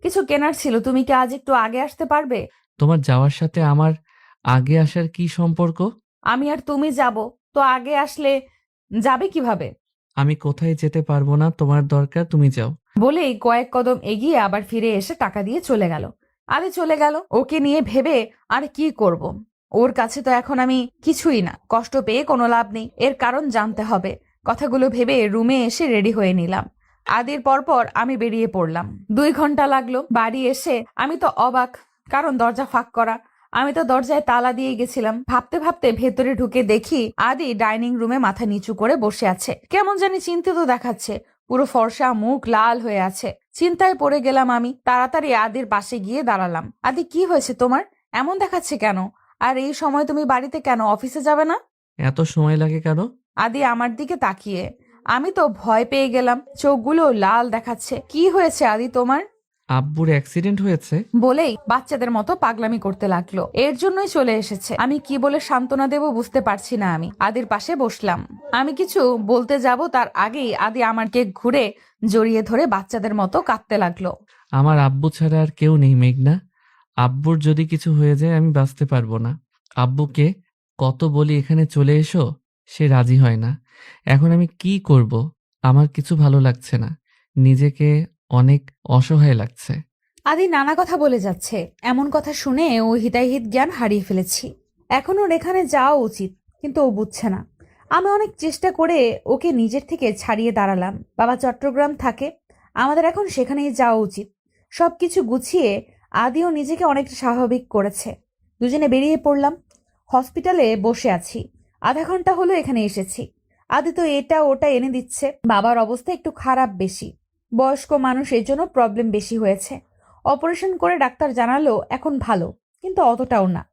কিছু কেনার ছিল, তুমি কি আজ একটু আগে আসতে পারবে? তোমার যাওয়ার সাথে আমার আগে আসার কি সম্পর্ক? আমি আর তুমি যাব, তো আগে আসলে যাবে কিভাবে? আমি কোথায় যেতে পারবো না, তোমার দরকার তুমি যাও। বলেই কয়েক কদম এগিয়ে আবার ফিরে এসে টাকা দিয়ে চলে গেল। আদি চলে গেল, ওকে নিয়ে ভেবে আর কি করব। ওর কাছে তো এখন আমি কিছুই না। কষ্ট পেয়ে কোনো লাভ নেই, এর কারণ জানতে হবে। কথাগুলো ভেবে রুমে এসে রেডি হয়ে নিলাম। আদির পরপর আমি বেরিয়ে পড়লাম। 2 ঘন্টা লাগলো। বাড়ি এসে আমি তো অবাক, কারণ দরজা ফাঁক করা। আমি তো দরজায় তালা দিয়ে গেছিলাম। ভাবতে ভাবতে ভেতরে ঢুকে দেখি আদি ডাইনিং রুমে মাথা নিচু করে বসে আছে। কেমন জানি চিন্তিত দেখাচ্ছে, পুরো ফর্সা, মুখ লাল হয়ে আছে। চিন্তায় পড়ে গেলাম আমি। তাড়াতাড়ি আদির পাশে গিয়ে দাঁড়ালাম। আদি, কি হয়েছে তোমার? এমন দেখাচ্ছে কেন? আর এই সময় তুমি বাড়িতে কেন? অফিসে যাবে না? এত সময় লাগে কেন? আদি আমার দিকে তাকিয়ে। আমি তো ভয় পেয়ে গেলাম, চোখগুলো লাল দেখাচ্ছে। কি হয়েছে আদি তোমার? আব্বুর অ্যাক্সিডেন্ট হয়েছে। বলেই বাচ্চাদের মতো পাগলামি করতে লাগলো। এর জন্যই চলে এসেছে। আমি কি বলে সান্ত্বনা দেব বুঝতে পারছি না। আমি আদির পাশে বসলাম। আমি কিছু বলতে যাব তার আগেই আদি আমাকে ঘুরে জড়িয়ে ধরে বাচ্চাদের মতো কাঁদতে লাগলো। আমার আব্বু ছাড়া আর কেউ নেই মেঘনা। আব্বুর যদি কিছু হয়ে যায় আমি বাঁচতে পারবো না। আব্বুকে কত বলি এখানে চলে এসো, সে রাজি হয় না। এখন আমি কি করব? আমার কিছু ভালো লাগছে না, নিজেকে অনেক অসহায় লাগছে। আদি নানা কথা বলে যাচ্ছে। এমন কথা শুনে ও হিতাহিত জ্ঞান হারিয়ে ফেলেছি। এখন ওর এখানে যাওয়া উচিত, কিন্তু ও বুঝছে না। আমি অনেক চেষ্টা করে ওকে নিজের থেকে ছাড়িয়ে দাঁড়ালাম। বাবা চট্টগ্রাম থাকে, আমাদের এখন সেখানেই যাওয়া উচিত। সবকিছু গুছিয়ে আদিও নিজেকে অনেকটা স্বাভাবিক করেছে। দুজনে বেরিয়ে পড়লাম। হসপিটালে বসে আছি। আধা ঘন্টা হলো এখানে এসেছি। আদি তো এটা ওটা এনে দিচ্ছে। বাবার অবস্থা একটু খারাপ বেশি, বয়স্ক মানুষ, এর জন্য প্রবলেম বেশি হয়েছে। অপারেশন করে ডাক্তার জানালো এখন ভালো, কিন্তু অতটাও না।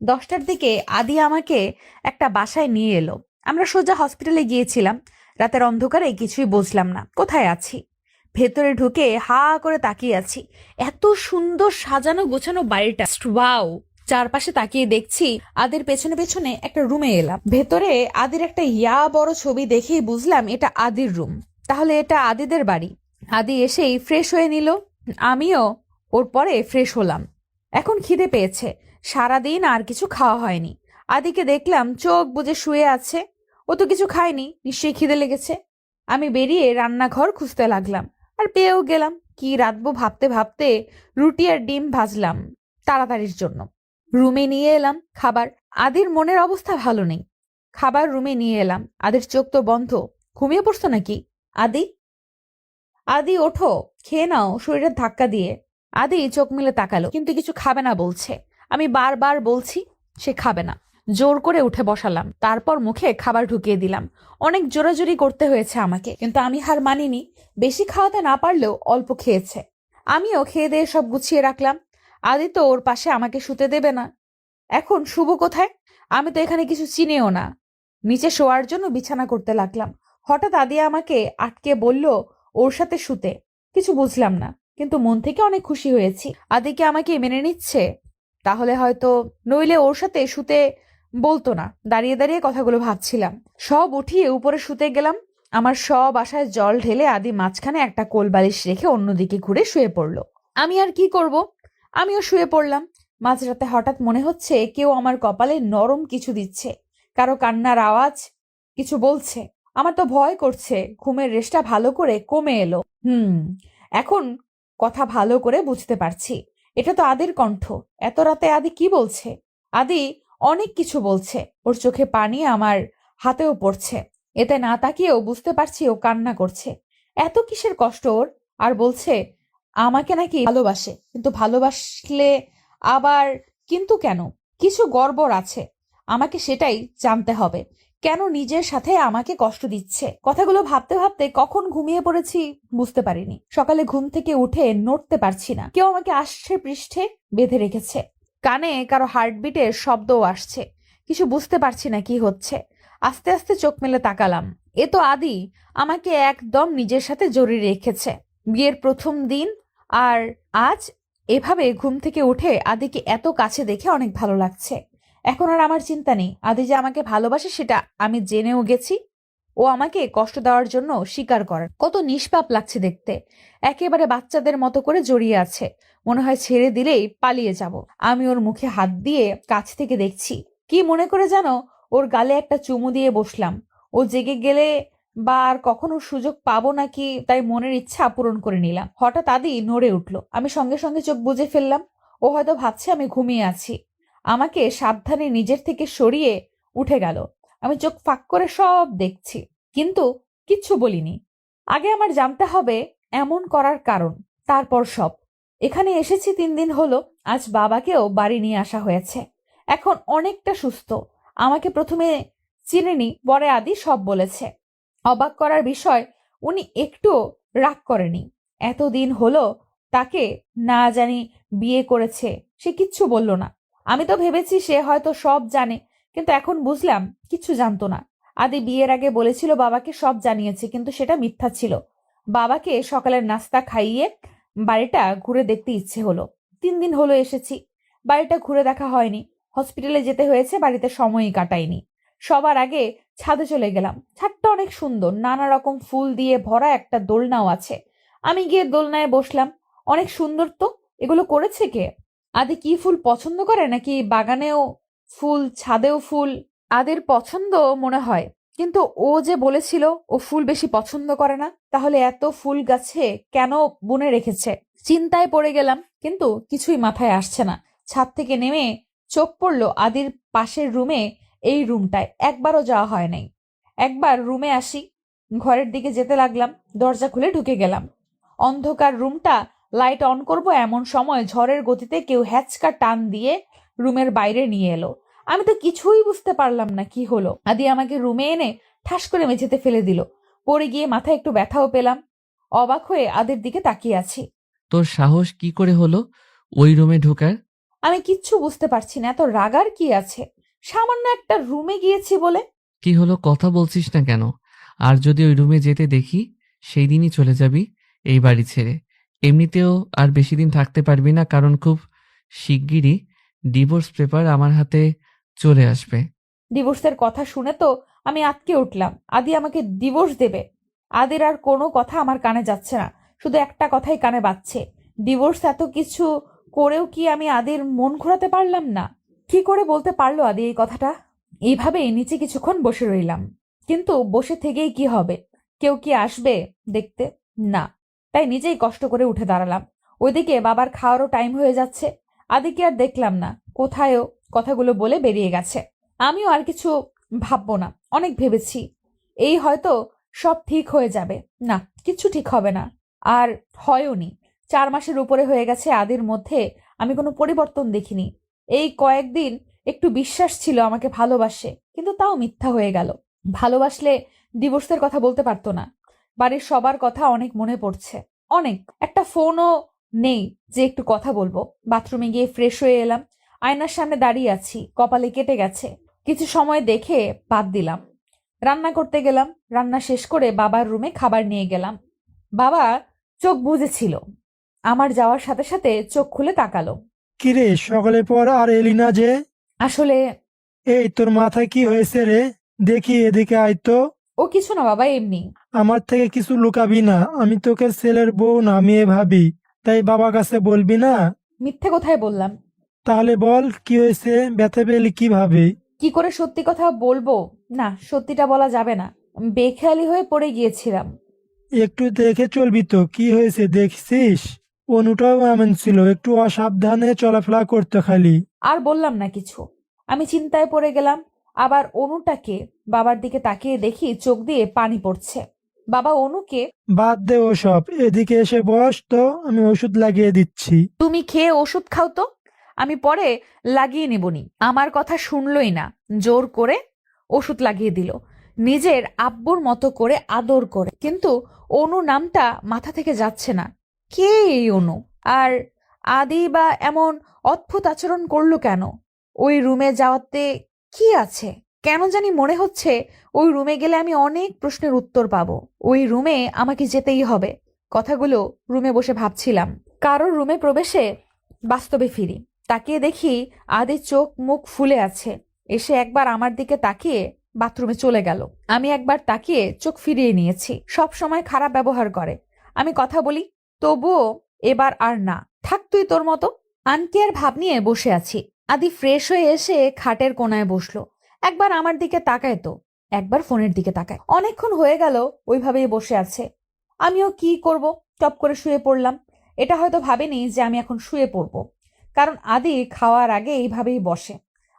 10টার দিকে আদি আমাকে একটা বাসায় নিয়ে এলো। আমরা সোজা হসপিটালে গিয়েছিলাম। রাতের অন্ধকারে কিছুই বুঝলাম না কোথায় আছি। ভেতরে ঢুকে হা করে তাকিয়ে আছি। এত সুন্দর সাজানো গোছানো বাড়িটা, ওয়াও! চারপাশে তাকিয়ে দেখছি আদির পেছনে পেছনে একটা রুমে এলাম। ভেতরে আদির একটা বড় ছবি দেখেই বুঝলাম এটা আদির রুম। তাহলে এটা আদিদের বাড়ি। আদি এসেই ফ্রেশ হয়ে নিল, আমিও ওর পরে ফ্রেশ হলাম। এখন খিদে পেয়েছে, সারাদিন আর কিছু খাওয়া হয়নি। আদিকে দেখলাম চোখ বুজে শুয়ে আছে। ও তো কিছু খায়নি, নিশ্চয়ই খিদে লেগেছে। আমি বেরিয়ে রান্নাঘর খুঁজতে লাগলাম, আর পেয়েও গেলাম। কি রাঁধবো ভাবতে ভাবতে রুটি আর ডিম ভাজলাম তাড়াতাড়ির জন্য। রুমে নিয়ে এলাম খাবার। আদির মনের অবস্থা ভালো নেই। খাবার রুমে নিয়ে এলাম। আদির চোখ তো বন্ধ, ঘুমিয়ে পড়ছো নাকি? আদি, আদি ওঠো, খেয়ে নাও শরীরের ধাক্কা দিয়ে। আদি চোখ মেলে তাকালো, কিন্তু কিছু খাবে না বলছে। আমি বারবার বলছি, সে খাবে না। জোর করে উঠে বসালাম, তারপর মুখে খাবার ঢুকিয়ে দিলাম। অনেক জোরাজোরি করতে হয়েছে আমাকে, কিন্তু আমি হার মানিনি। বেশি খাওয়াতে না পারলেও অল্প খেয়েছে। আমিও খেয়ে দিয়ে সব গুছিয়ে রাখলাম। আদি তো ওর পাশে আমাকে শুতে দেবে না। এখন শুভ কোথায়? আমি তো এখানে কিছু চিনিও না। নিচে শোয়ার জন্য বিছানা করতে লাগলাম। হঠাৎ আদি আমাকে আটকে বলল ওর সাথে শুতে। কিছু বুঝলাম না, কিন্তু মন থেকে অনেক খুশি হয়েছি। আদিকে আমাকে মেনে নিচ্ছে, তাহলে হয়তো, নইলে ওর সাথে শুতে বলতো না। দাঁড়িয়ে দাঁড়িয়ে কথাগুলো ভাবছিলাম। সব উঠিয়ে উপরে শুতে গেলাম। আমার সব আশায় জল ঢেলে আদি মাঝখানে একটা কোল বালিশ রেখে অন্যদিকে ঘুরে শুয়ে পড়লো। আমি আর কি করব, আমিও শুয়ে পড়লাম। মাঝরাতে হঠাৎ মনে হচ্ছে কেউ আমার কপালে নরম কিছু দিচ্ছে, কারো কান্নার আওয়াজ, কিছু বলছে। আমার তো ভয় করছে। ঘুমের রেশটা ভালো করে কমে এলো। এখন কথা ভালো করে বুঝতে পারছি, এটা তো আদির কণ্ঠ। এত রাতে আদি কি বলছে? আদি অনেক কিছু বলছে। ওর চোখে পানি আমার হাতেও পড়ছে। এতে না তাকিয়েও বুঝতে পারছি ও কান্না করছে। এত কিসের কষ্ট ওর? আর বলছে আমাকে নাকি ভালোবাসে, কিন্তু ভালোবাসলে আবার কিন্তু কেন? কিছু গড়বড় আছে, আমাকে সেটাই জানতে হবে। কেন নিজের সাথে আমাকে কষ্ট দিচ্ছে? কথাগুলো ভাবতে ভাবতে কখন ঘুমিয়ে পড়েছি বুঝতে পারিনি। সকালে ঘুম থেকে উঠে নড়তে পারছি না। কেউ আমাকে আষ্টে পৃষ্ঠে বেঁধে রেখেছে। কানে কারো হার্টবিটের শব্দও আসছে। কিছু বুঝতে পারছি না কি হচ্ছে। আস্তে আস্তে চোখ মেলে তাকালাম। এ তো আদি আমাকে একদম নিজের সাথে জড়িয়ে রেখেছে। বিয়ের প্রথম দিন, আর আজ এভাবে ঘুম থেকে উঠে আদিকে এত কাছে দেখে অনেক ভালো লাগছে। এখন আর আমার চিন্তা নেই। আদি যে আমাকে ভালোবাসে সেটা আমি জেনেও গেছি। ও আমাকে কষ্ট দেওয়ার জন্য স্বীকার করেন। কত নিষ্পাপ লাগছে দেখতে। একেবারে বাচ্চাদের মতো করে জড়িয়ে আছে। মনে হয় ছেড়ে দিলেই পালিয়ে যাব। আমি ওর মুখে হাত দিয়ে কাছ থেকে দেখছি। কি মনে করে জানো, ওর গালে একটা চুমু দিয়ে বসলাম। ও জেগে গেলে বা আর কখনো সুযোগ পাবো নাকি, তাই মনের ইচ্ছা পূরণ করে নিলাম। হঠাৎ আদি নড়ে উঠলো। আমি সঙ্গে সঙ্গে চোখ বুজে ফেললাম। ও হয়তো ভাবছে আমি ঘুমিয়ে আছি। আমাকে সাবধানে নিজের থেকে সরিয়ে উঠে গেল। আমি চোখ ফাঁক করে সব দেখছি, কিন্তু কিচ্ছু বলিনি। আগে আমার জানতে হবে এমন করার কারণ, তারপর সব। এখানে এসেছি 3 দিন হলো। আজ বাবাকেও বাড়ি নিয়ে আসা হয়েছে। এখন অনেকটা সুস্থ। আমাকে প্রথমে চিনেনি, পরে আদি সব বলেছে। অবাক করার বিষয়, উনি একটুও রাগ করেনি। এতদিন হলো তাকে না জানি বিয়ে করেছে, সে কিচ্ছু বলল না। আমি তো ভেবেছি সে হয়তো সব জানে, কিন্তু এখন বুঝলাম কিচ্ছু জানতো না। আদি বিয়ের আগে বলেছিল বাবাকে সব জানিয়েছে, কিন্তু সেটা মিথ্যা ছিল। বাবাকে সকালের নাস্তা খাইয়ে বাড়িটা ঘুরে দেখতে ইচ্ছে হলো। 3 দিন হলো এসেছি, বাড়িটা ঘুরে দেখা হয়নি। হসপিটালে যেতে হয়েছে, বাড়িতে সময়ই কাটাইনি। সবার আগে ছাদে চলে গেলাম। ছাদটা অনেক সুন্দর, নানা রকম ফুল দিয়ে ভরা একটা দোলনাও আছে। আমি গিয়ে দোলনায় বসলাম। অনেক সুন্দর তো। এগুলো করেছে কে? আদি কি ফুল পছন্দ করে নাকি বাগানেও ফুল, ছাদেও ফুল? আদির পছন্দ মনে হয়, কিন্তু ও যে বলেছিল ও ফুল বেশি পছন্দ করে না, তাহলে এত ফুল গাছে কেন বুনে রেখেছে? চিন্তায় পড়ে গেলাম, কিন্তু কিছুই মাথায় আসছে না। ছাদ থেকে নেমে চোখ পড়লো আদির পাশের রুমে। এই রুমটায় একবারও যাওয়া হয় নাই। একবার রুমে আসি, ঘরের দিকে যেতে লাগলাম। দরজা খুলে ঢুকে গেলাম। অন্ধকার রুমটা। লাইট অন করব এমন সময় ঝড়ের গতিতে কেউ হ্যাচকা টান দিয়ে রুমের বাইরে নিয়ে এলো। আমি তো কিছুই বুঝতে পারলাম না কি হলো। আদি আমাকে রুমে এনে ঠাস করে মেঝেতে ফেলে দিল। পড়ে গিয়ে মাথায় একটু ব্যথাও পেলাম। অবাক হয়ে আদের দিকে তাকিয়ে আছি। তোর সাহস কি করে হলো ওই রুমে ঢোকার? আমি কিচ্ছু বুঝতে পারছি না, এত রাগার কি আছে? সামান্য একটা রুমে গিয়েছি বলে। কি হলো, কথা বলছিস না কেন? আর যদি ওই রুমে যেতে দেখি, সেই দিনই চলে যাবি এই বাড়ি ছেড়ে। এমনিতেও আর বেশি দিন থাকতে পারবি না, কারণ খুব শিগগিরই ডিভোর্স পেপার আমার হাতে চলে আসবে। ডিভোর্সের কথা শুনে তো আমি আটকে উঠলাম। আদি আমাকে ডিভোর্স দেবে? আদের আর কোনো কথা আমার কানে যাচ্ছে না, শুধু একটা কথাই কানে বাজছে, ডিভোর্স। এত কিছু করেও কি আমি আদির মন ঘোরাতে পারলাম না? কি করে বলতে পারলো আদি এই কথাটা? এইভাবেই নিচে কিছুক্ষণ বসে রইলাম, কিন্তু বসে থেকেই কি হবে? কেউ কি আসবে দেখতে? না। তাই নিজেই কষ্ট করে উঠে দাঁড়ালাম। ওইদিকে বাবার খাওয়ারও টাইম হয়ে যাচ্ছে। আদিকে আর দেখলাম না, কোথায়ও কথাগুলো বলে বেরিয়ে গেছে। আমিও আর কিছু ভাববো না, অনেক ভেবেছি। এই হয়তো সব ঠিক হয়ে যাবে। না, কিছু ঠিক হবে না। আর হয়ওনি। 4 মাসের উপরে হয়ে গেছে আদির মধ্যে আমি কোনো পরিবর্তন দেখিনি। এই কয়েকদিন একটু বিশ্বাস ছিল আমাকে ভালোবাসে, কিন্তু তাও মিথ্যা হয়ে গেল। ভালোবাসলে ডিভোর্সের কথা বলতে পারতো না। বাড়ির সবার কথা অনেক মনে পড়ছে, অনেক। একটা ফোনও নেই যে একটু কথা বলবো। বাথরুমে গিয়ে ফ্রেশ হয়ে এলাম। আয়নার সামনে দাঁড়িয়ে আছি, কপালে কেটে গেছে। কিছু সময় দেখে বাদ দিলাম। রান্না করতে গেলাম। রান্না শেষ করে বাবার রুমে খাবার নিয়ে গেলাম। বাবা চোখ বুজেছিল। আমার যাওয়ার সাথে সাথে চোখ খুলে তাকালো। কিরে, সকালে পর আর এলি না যে? আসলে এই তোর মাথায় কি হয়েছে রে? দেখি এদিকে আয় তো। ও কিছু না বাবা, এমনি। আমার থেকে কিছু লুকাবি না, আমি তোকে ছেলের বউ না মেয়ে ভাবি, তাই বাবার কাছে বলবি না? মিথ্যে কোথায় বললাম? তাহলে বল কি হয়েছে, ব্যথা পেলি কিভাবে? কি করে সত্যি কথা বলবো? না, সত্যিটা বলা যাবে না। বেখেয়ালি হয়ে পড়ে গিয়েছিলাম। একটু দেখে চলবি তো, কি হয়েছে দেখছিস? অনুটাও এমন ছিল, একটু অসাবধানে চলাফেরা করতে খালি। আর বললাম না কিছু। আমি চিন্তায় পড়ে গেলাম। আবার অনুটাকে বাবার দিকে তাকিয়ে দেখি চোখ দিয়ে পানি পড়ছে। বাবা অনুকে, বাদ দে ওসব, এদিকে এসে বস তো, আমি ওষুধ লাগিয়ে দিচ্ছি। তুমি খেয়ে ওষুধ খাও তো, আমি পরে লাগিয়ে নেবনি। আমার কথা শুনলই না, জোর করে ওষুধ লাগিয়ে দিল, নিজের আব্বুর মতো করে আদর করে। কিন্তু অনু নামটা মাথা থেকে যাচ্ছে না। কে এই অনু? আর আদি বা এমন অদ্ভুত আচরণ করলো কেন? ওই রুমে যাওয়াতে কি আছে? কেন জানি মনে হচ্ছে ওই রুমে গেলে আমি অনেক প্রশ্নের উত্তর পাবো। ওই রুমে আমাকে যেতেই হবে। কথাগুলো রুমে বসে ভাবছিলাম। কারোর রুমে প্রবেশে বাস্তবে ফিরি। তাকিয়ে দেখি আদির চোখ মুখ ফুলে আছে। এসে একবার আমার দিকে তাকিয়ে বাথরুমে চলে গেল। আমি একবার তাকিয়ে চোখ ফিরিয়ে নিয়েছি। সব সময় খারাপ ব্যবহার করে। আমি কথা বলি, তবুও এবার আর না। থাক তুই তোর মতো। আনকেয়ার ভাব নিয়ে বসে আছি। আদি ফ্রেশ হয়ে এসে খাটের কোনায় বসলো। একবার আমার দিকে তাকায় তো, একবার ফোনের দিকে তাকায়। অনেকক্ষণ হয়ে গেল ওইভাবেই বসে আছে। আমিও কি করব, টপ করে শুয়ে পড়লাম। এটা হয়তো ভাবেনি যে আমি এখন শুয়ে পড়বো, কারণ আদি খাওয়ার আগে এইভাবেই বসে।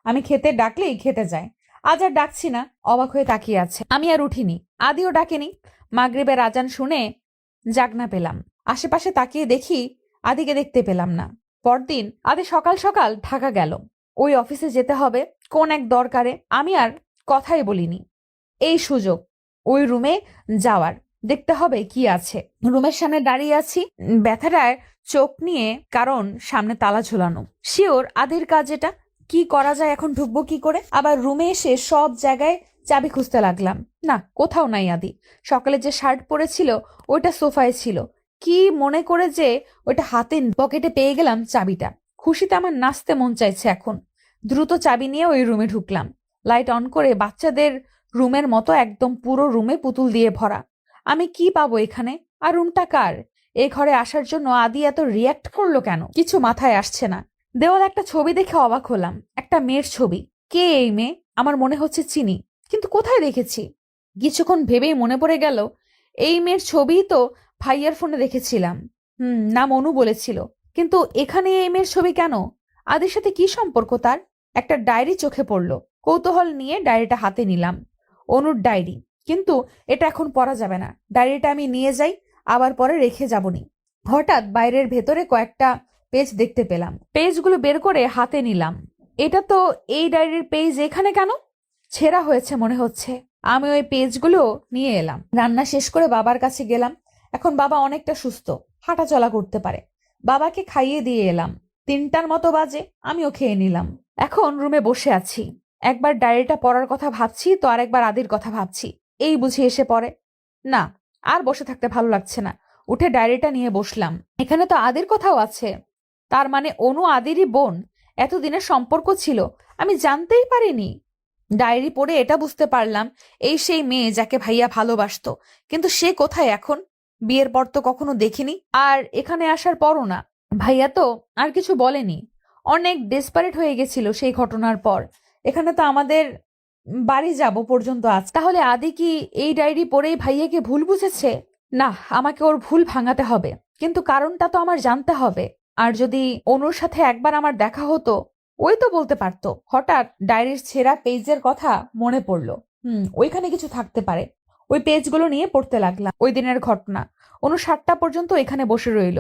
আমি খেতে ডাকলেই খেতে যায়। আজ আর ডাকছি না, অবাক হয়ে তাকিয়ে আছে। আমি আর উঠিনি, আদিও ডাকেনি। মাগরিবের আজান শুনে জাগনা পেলাম। আশেপাশে তাকিয়ে দেখি আদিকে দেখতে পেলাম না। পরদিন আদি সকাল সকাল ঢাকা গেল। ওই অফিসে যেতে হবে কোন এক দরকারে। আমি আর কথাই বলিনি। এই সুযোগ ওই রুমে যাওয়ার, দেখতে হবে কি আছে। রুমের সামনে দাঁড়িয়ে আছি, ব্যথাটায় চোখ নিয়ে, কারণ সামনে তালা ঝোলানো। শিওর আদির কাজ এটা। কি করা যায় এখন? ঢুকবো কি করে? আবার রুমে এসে সব জায়গায় চাবি খুঁজতে লাগলাম। না, কোথাও নাই আদি। সকালে যে শার্ট পরেছিল ওইটা সোফায় ছিল। কি মনে করে যে ওইটা হাতে পকেটে পেয়ে গেলাম চাবিটা। খুশিতে আমার নাচতে মন চাইছে এখন। দ্রুত চাবি নিয়ে ওই রুমে ঢুকলাম। লাইট অন করে বাচ্চাদের রুমের মতো একদম পুরো রুমে পুতুল দিয়ে ভরা। আমি কি পাবো এখানে? আর রুমটা কার? এই ঘরে আসার জন্য আদি এত রিয়াক্ট করলো কেন? কিছু মাথায় আসছে না। দেওয়াল একটা ছবি দেখে অবাক হলাম। একটা মেয়ের ছবি। কে এই মেয়ে? আমার মনে হচ্ছে চিনি, কিন্তু কোথায় দেখেছি? কিছুক্ষণ ভেবেই মনে পড়ে গেল এই মেয়ের ছবিই তো ভাইয়ার ফোনে দেখেছিলাম। নাম অনু বলেছিল। কিন্তু এখানে এই মেয়ের ছবি কেন? আদির সাথে কি সম্পর্ক তার? একটা ডায়েরি চোখে পড়লো। কৌতূহল নিয়ে ডায়েরিটা হাতে নিলাম। অনুর ডায়েরি, কিন্তু এটা এখন পড়া যাবে না। ডায়েরিটা আমি নিয়ে যাই, আবার পরে রেখে যাবনি। হঠাৎ বাইরের ভেতরে কয়েকটা পেজ দেখতে পেলাম। পেজগুলো বের করে হাতে নিলাম। এটা তো এই ডায়েরির পেজ, এখানে কেন? ছেঁড়া হয়েছে মনে হচ্ছে। আমি ওই পেজগুলো নিয়ে এলাম। রান্না শেষ করে বাবার কাছে গেলাম। এখন বাবা অনেকটা সুস্থ, হাঁটাচলা করতে পারে। বাবাকে খাইয়ে দিয়ে এলাম। 3টার মতো বাজে, আমিও খেয়ে নিলাম। এখন রুমে বসে আছি। একবার ডায়েরিটা পড়ার কথা ভাবছি তো আরেকবার আদির কথা ভাবছি। এই বুঝি এসে পড়ে। না, আর বসে থাকতে ভালো লাগছে না। উঠে ডায়েরিটা নিয়ে বসলাম। এখানে তো আদির কথাও আছে। তার মানে অনু আদিরই বোন। এতদিনের সম্পর্ক ছিল, আমি জানতেই পারিনি। ডায়েরি পড়ে এটা বুঝতে পারলাম, এই সেই মেয়ে যাকে ভাইয়া ভালোবাসতো। কিন্তু সে কোথায় এখন? বিয়ের পর তো কখনো দেখিনি, আর এখানে আসার পরও না। ভাইয়া তো আর কিছু বলেনি। অনেক ডেসপারেট হয়ে গেছিল সেই ঘটনার পর। এখানে তো আমাদের বাড়ি যাব পর্যন্ত আজ। তাহলে আদি কি এই ডায়েরি পড়েই ভাইয়াকে ভুল বুঝেছে? না, আমাকে ওর ভুল ভাঙাতে হবে, কিন্তু কারণটা তো আমার জানতে হবে। আর যদি অনুর সাথে একবার আমার দেখা হতো, ওই তো বলতে পারতো। হঠাৎ ডায়েরির ছেঁড়া পেজের কথা মনে পড়লো। ওইখানে কিছু থাকতে পারে। ওই পেজগুলো নিয়ে পড়তে লাগলাম। ওই দিনের ঘটনা। অনু 7টা পর্যন্ত এখানে বসে রইল।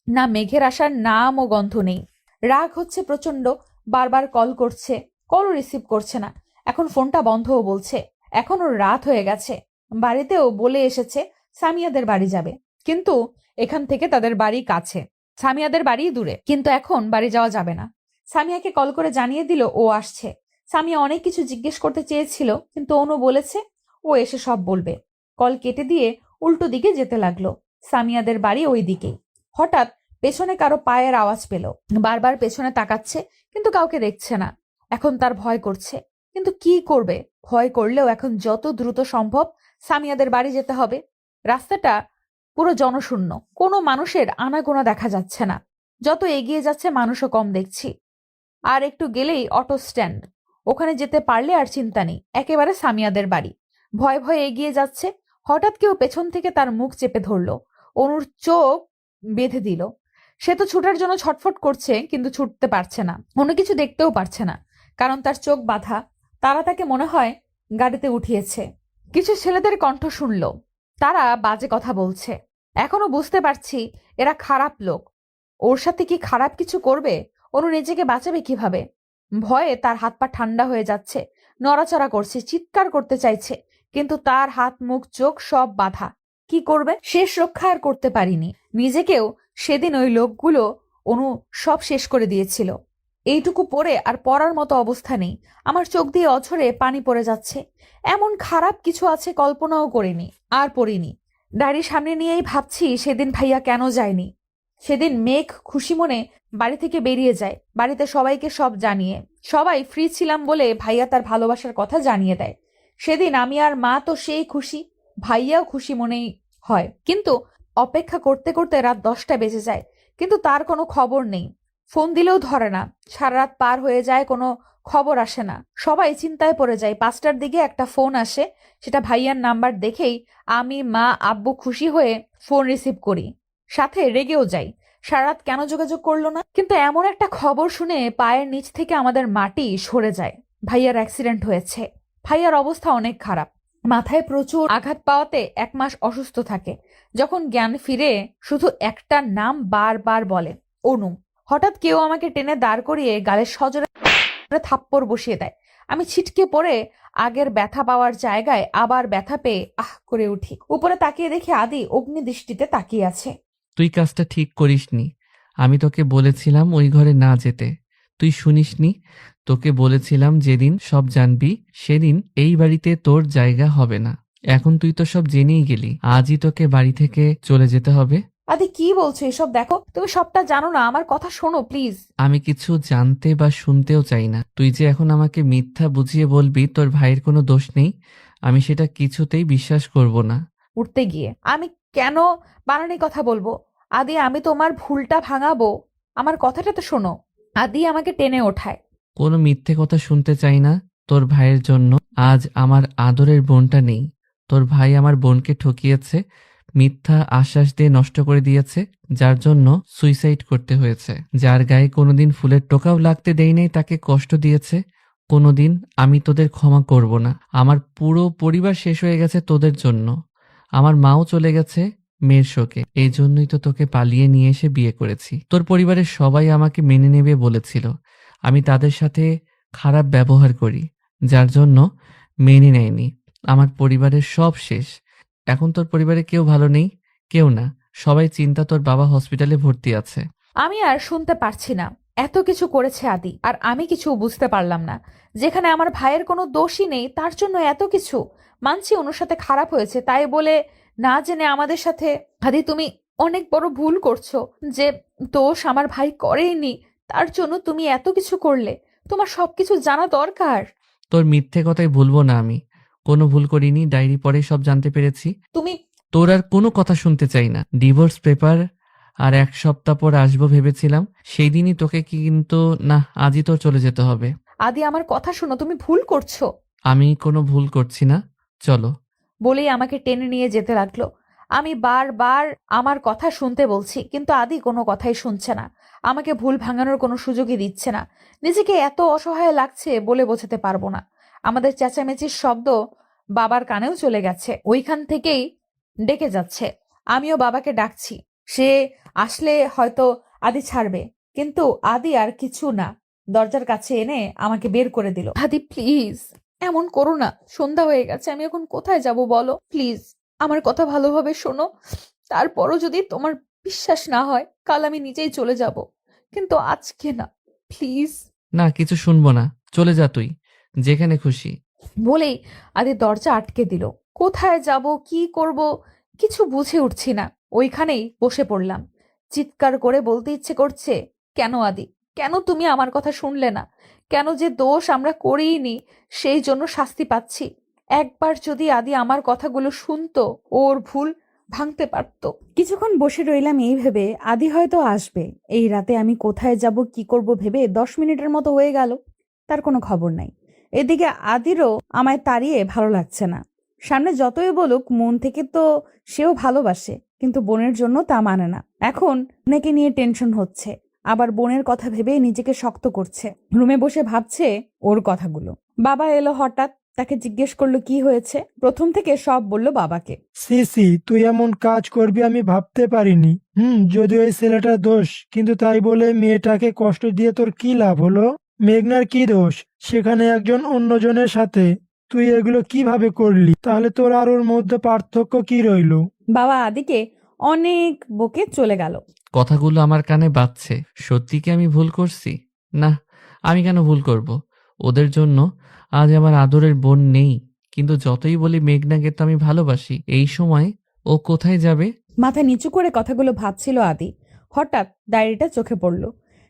না মেঘের আসার নাম ও গন্ধ নেই। রাগ হচ্ছে প্রচন্ড। বারবার কল করছে, কলও রিসিভ করছে না। এখন ফোনটা বন্ধও বলছে। এখন ওর রাত হয়ে গেছে। বাড়িতেও বলে এসেছে সামিয়াদের বাড়ি যাবে, কিন্তু এখান থেকে তাদের বাড়ি কাছে, সামিয়াদের বাড়ি দূরে। কিন্তু এখন বাড়ি যাওয়া যাবে না। সামিয়াকে কল করে জানিয়ে দিল ও আসছে। সামিয়া অনেক কিছু জিজ্ঞেস করতে চেয়েছিল, কিন্তু অনু বলেছে ও এসে সব বলবে। কল কেটে দিয়ে উল্টো দিকে যেতে লাগলো। সামিয়াদের বাড়ি ওই দিকেই। হঠাৎ পেছনে কারো পায়ের আওয়াজ পেল। বারবার পেছনে তাকাচ্ছে, কিন্তু কাউকে দেখছে না। এখন তার ভয় করছে, কিন্তু কি করবে? ভয় করলেও এখন যত দ্রুত সম্ভব সামিয়াদের বাড়ি যেতে হবে। রাস্তাটা পুরো জনশূন্য, কোনো মানুষের আনাগোনা দেখা যাচ্ছে না। যত এগিয়ে যাচ্ছে মানুষও কম দেখছি। আর একটু গেলেই অটো স্ট্যান্ড। ওখানে যেতে পারলে আর চিন্তা নেই, একেবারে সামিয়াদের বাড়ি। ভয় ভয়ে এগিয়ে যাচ্ছে। হঠাৎ কেউ পেছন থেকে তার মুখ চেপে ধরলো। অনুর চোখ বেঁধে দিল। সে তো ছুটার জন্য ছটফট করছে, কিন্তু ছুটতে পারছে না। অন্য কিছু দেখতেও পারছে না, কারণ তার চোখ বাঁধা। তারা তাকে মনে হয় গাড়িতে উঠিয়েছে। কিছু ছেলেদের কণ্ঠ শুনল, তারা বাজে কথা বলছে। এখনো বুঝতে পারছি এরা খারাপ লোক। ওর সাথে কি খারাপ কিছু করবে? অনু নিজেকে বাঁচাবে কিভাবে? ভয়ে তার হাত পা ঠান্ডা হয়ে যাচ্ছে। নড়াচড়া করছে, চিৎকার করতে চাইছে, কিন্তু তার হাত মুখ চোখ সব বাঁধা। কি করবে? শেষ রক্ষা আর করতে পারিনি। নিজেকেও সেদিন ওই লোকগুলো অনু সব শেষ করে দিয়েছিল। এইটুকু পড়ে আর পড়ার মতো অবস্থা নেই। আমার চোখ দিয়ে অঝরে পানি পড়ে যাচ্ছে। এমন খারাপ কিছু আছে কল্পনাও করিনি, আর পড়িনি। ডায়েরি সামনে নিয়েই ভাবছি সেদিন ভাইয়া কেন যায়নি। সেদিন মেঘ খুশি মনে বাড়ি থেকে বেরিয়ে যায়, বাড়িতে সবাইকে সব জানিয়ে। সবাই ফ্রি ছিলাম বলে ভাইয়া তার ভালোবাসার কথা জানিয়ে দেয়। সেদিন আমি আর মা তো সেই খুশি, ভাইয়াও খুশি মনেই হয়। কিন্তু অপেক্ষা করতে করতে রাত 10টা বেজে যায়, কিন্তু তার কোনো খবর নেই। ফোন দিলেও ধরে না। সারা রাত পার হয়ে যায়, কোনো খবর আসে না। সবাই চিন্তায় পড়ে যায়। 5টার দিকে একটা ফোন আসে, সেটা ভাইয়ার নাম্বার দেখেই আমি, মা, আব্বু খুশি হয়ে ফোন রিসিভ করি, সাথে রেগেও যাই। সারা রাত কেন যোগাযোগ করলো না? কিন্তু এমন একটা খবর শুনে পায়ের নিচ থেকে আমাদের মাটি সরে যায়। ভাইয়ার অ্যাক্সিডেন্ট হয়েছে। ভাইয়ার অবস্থা অনেক খারাপ। মাথায় প্রচুর আঘাত পাওয়াতে 1 মাস অসুস্থ থাকে। যখন জ্ঞান ফিরে শুধু একটা নাম বারবার বলে, অনু। হঠাৎ কেউ আমাকে টেনে দাঁড় করিয়ে গালের সজোরে থাপ্পড় বসিয়ে দেয়। আমি ছিটকে পড়ে আগের ব্যথা পাওয়ার জায়গায় আবার ব্যথা পেয়ে আহ করে উঠি। উপরে তাকিয়ে দেখি আদি অগ্নি দৃষ্টিতে তাকিয়ে আছে। তুই কাজটা ঠিক করিসনি। আমি তোকে বলেছিলাম ওই ঘরে না যেতে, তুই শুনিসনি। তোকে বলেছিলাম যেদিন সব জানবি সেদিন এই বাড়িতে তোর জায়গা হবে না। এখন তুই তো সব জেনেই গেলি, আজই তোকে বাড়ি থেকে চলে যেতে হবে। আদি কি বলছো এসব? দেখো, তুমি সবটা জানো না, আমার কথা শোনো প্লিজ। আমি কিছু জানতে বা শুনতেও চাই না। তুই যে এখন আমাকে মিথ্যা বুঝিয়ে বলবি তোর ভাইয়ের কোনো দোষ নেই, আমি সেটা কিছুতেই বিশ্বাস করব না। উঠতে গিয়ে আমি কেন বানানি কথা বলবো? আদি, আমি তোমার ভুলটা ভাঙাবো, আমার কথাটা তো শোনো। আদি আমাকে টেনে ওঠায়। কোনো মিথ্যে কথা শুনতে চাই না। তোর ভাইয়ের জন্য আজ আমার আদরের বোনটা নেই। তোর ভাই আমার বোনকে ঠকিয়েছে, মিথ্যা আশ্বাস দিয়ে নষ্ট করে দিয়েছে, যার জন্য সুইসাইড করতে হয়েছে। যার গায়ে কোনোদিন ফুলের টোকাও লাগতে দেই নাই, তাকে কষ্ট দিয়েছে। কোনোদিন আমি তোদের ক্ষমা করব না। আমার পুরো পরিবার শেষ হয়ে গেছে তোদের জন্য। আমার মাও চলে গেছে মেয়ের শোকে। এই জন্যই তো তোকে পালিয়ে নিয়ে এসে বিয়ে করেছি। তোর পরিবারের সবাই আমাকে মেনে নেবে বলেছিল। আমি তাদের সাথে খারাপ ব্যবহার করি, যার জন্য মেনে নেয়নি। আমার পরিবারের সব শেষ। এখন তোর পরিবারে কেউ ভালো নেই, কেউ না। সবাই চিন্তা তোর বাবা হসপিটালে ভর্তি আছে। আমি আর শুনতে পারছি না। এত কিছু করেছে আদি, আর আমি কিছু বুঝতে পারলাম না। যেখানে আমার ভাইয়ের কোনো দোষই নেই তার জন্য এত কিছু। মানছি ওনার সাথে খারাপ হয়েছে, তাই বলে না জেনে আমাদের সাথে। আদি, তুমি অনেক বড় ভুল করছো। যে দোষ আমার ভাই করেইনি তার জন্য তুমি এত কিছু করলে। তোমার সবকিছু জানা দরকার। তোর মিথ্যে কথাই ভুলবো না আমি। কোনো ভুল করিনি, ডায়েরি পড়ে সব জানতে পেরেছি। তুমি তোর আর কোনো কথা শুনতে চাই না। ডিভোর্স পেপার আর 1 সপ্তাহ পর আসবো ভেবেছিলাম, সেই দিনই তোকে কিন্তু না, আজই তোর চলে যেতে হবে। আদি, আমার কথা শোনো, তুমি ভুল করছো। আমি কোনো ভুল করছি না, চলো। বলেই আমাকে টেনে নিয়ে যেতে লাগলো। আমি বারবার আমার কথা শুনতে বলছি, কিন্তু আদি কোনো কথাই শুনছে না। আমাকে ভুল ভাঙানোর কোনো সুযোগই দিচ্ছে না। নিজেকে এত অসহায় লাগছে বলে বোঝাতে পারবো না। আমাদের চেঁচামেচির শব্দ বাবার কানেও চলে গেছে, ওইখান থেকেই ডেকে যাচ্ছে। আমিও বাবাকে ডাকছি, সে আসলে হয়তো আদি ছাড়বে। কিন্তু আদি আর কিছু না, দরজার কাছে এনে আমাকে বের করে দিল। আদি প্লিজ, এমন করো না। সন্ধ্যা হয়ে গেছে, আমি এখন কোথায় যাব বলো? প্লিজ আমার কথা ভালোভাবে শোনো। তারপরও যদি তোমার বিশ্বাস না হয়, কাল আমি নিজেই চলে যাব, কিন্তু আজকে না, প্লিজ। না, কিছু শুনবো না, চলে যা তুই, যেখানে খুশি। বলেই আদি দরজা আটকে দিল। কোথায় যাব, কি করব, কিছু বুঝে উঠছি না। ওইখানেই বসে পড়লাম। চিৎকার করে বলতে ইচ্ছে করছে, কেন আদি, কেন তুমি আমার কথা শুনলে না? কেন যে দোষ আমরা করিনি সেই জন্য শাস্তি পাচ্ছি? একবার যদি আদি আমার কথাগুলো শুনতো, ওর ভুল ভাঙতে পারতো। কিছুক্ষণ বসে রইলাম এই ভেবে আদি হয়তো আসবে। এই রাতে আমি কোথায় যাব, কি করব ভেবে 10 মিনিটের মতো হয়ে গেল, তার কোনো খবর নাই। এদিকে আদিরও আমায় তাড়িয়ে ভালো লাগছে না। সামনে যতই বলুক, মন থেকে তো সেও ভালোবাসে, কিন্তু বোনের জন্য তা মানে না। এখন বোনকে নিয়ে টেনশন হচ্ছে, আবার বোনের কথা ভেবে নিজেকে শক্ত করছে। রুমে বসে ভাবছে ওর কথাগুলো। বাবা এলো হঠাৎ, তাকে জিজ্ঞেস করলো কি হয়েছে। প্রথম থেকে সব বলল বাবাকে। সিসি, তুই এমন কাজ করবি আমি ভাবতে পারিনি। যদিও এই ছেলেটার দোষ, কিন্তু তাই বলে মেয়েটাকে কষ্ট দিয়ে তোর কি লাভ হলো? মেঘনার কি দোষ সেখানে একজন অন্যজনের সাথে? তুই এগুলো কিভাবে করলি? তাহলে তোর আর ওর মধ্যে পার্থক্য কি রইলো? বাবা আদিকে অনেক বকে চলে গেল। কথাগুলো আমার কানে বাজছে। সত্যি কি আমি ভুল করছি? না, আমি কেন ভুল করব? ওদের জন্য আজ আমার আদরের বোন নেই। কিন্তু যতই বলি মেঘনাকে তো আমি ভালোবাসি। এই সময় ও কোথায় যাবে? মাথা নিচু করে কথাগুলো ভাবছিল আদি। হঠাৎ ডায়েরিটা চোখে পড়ল।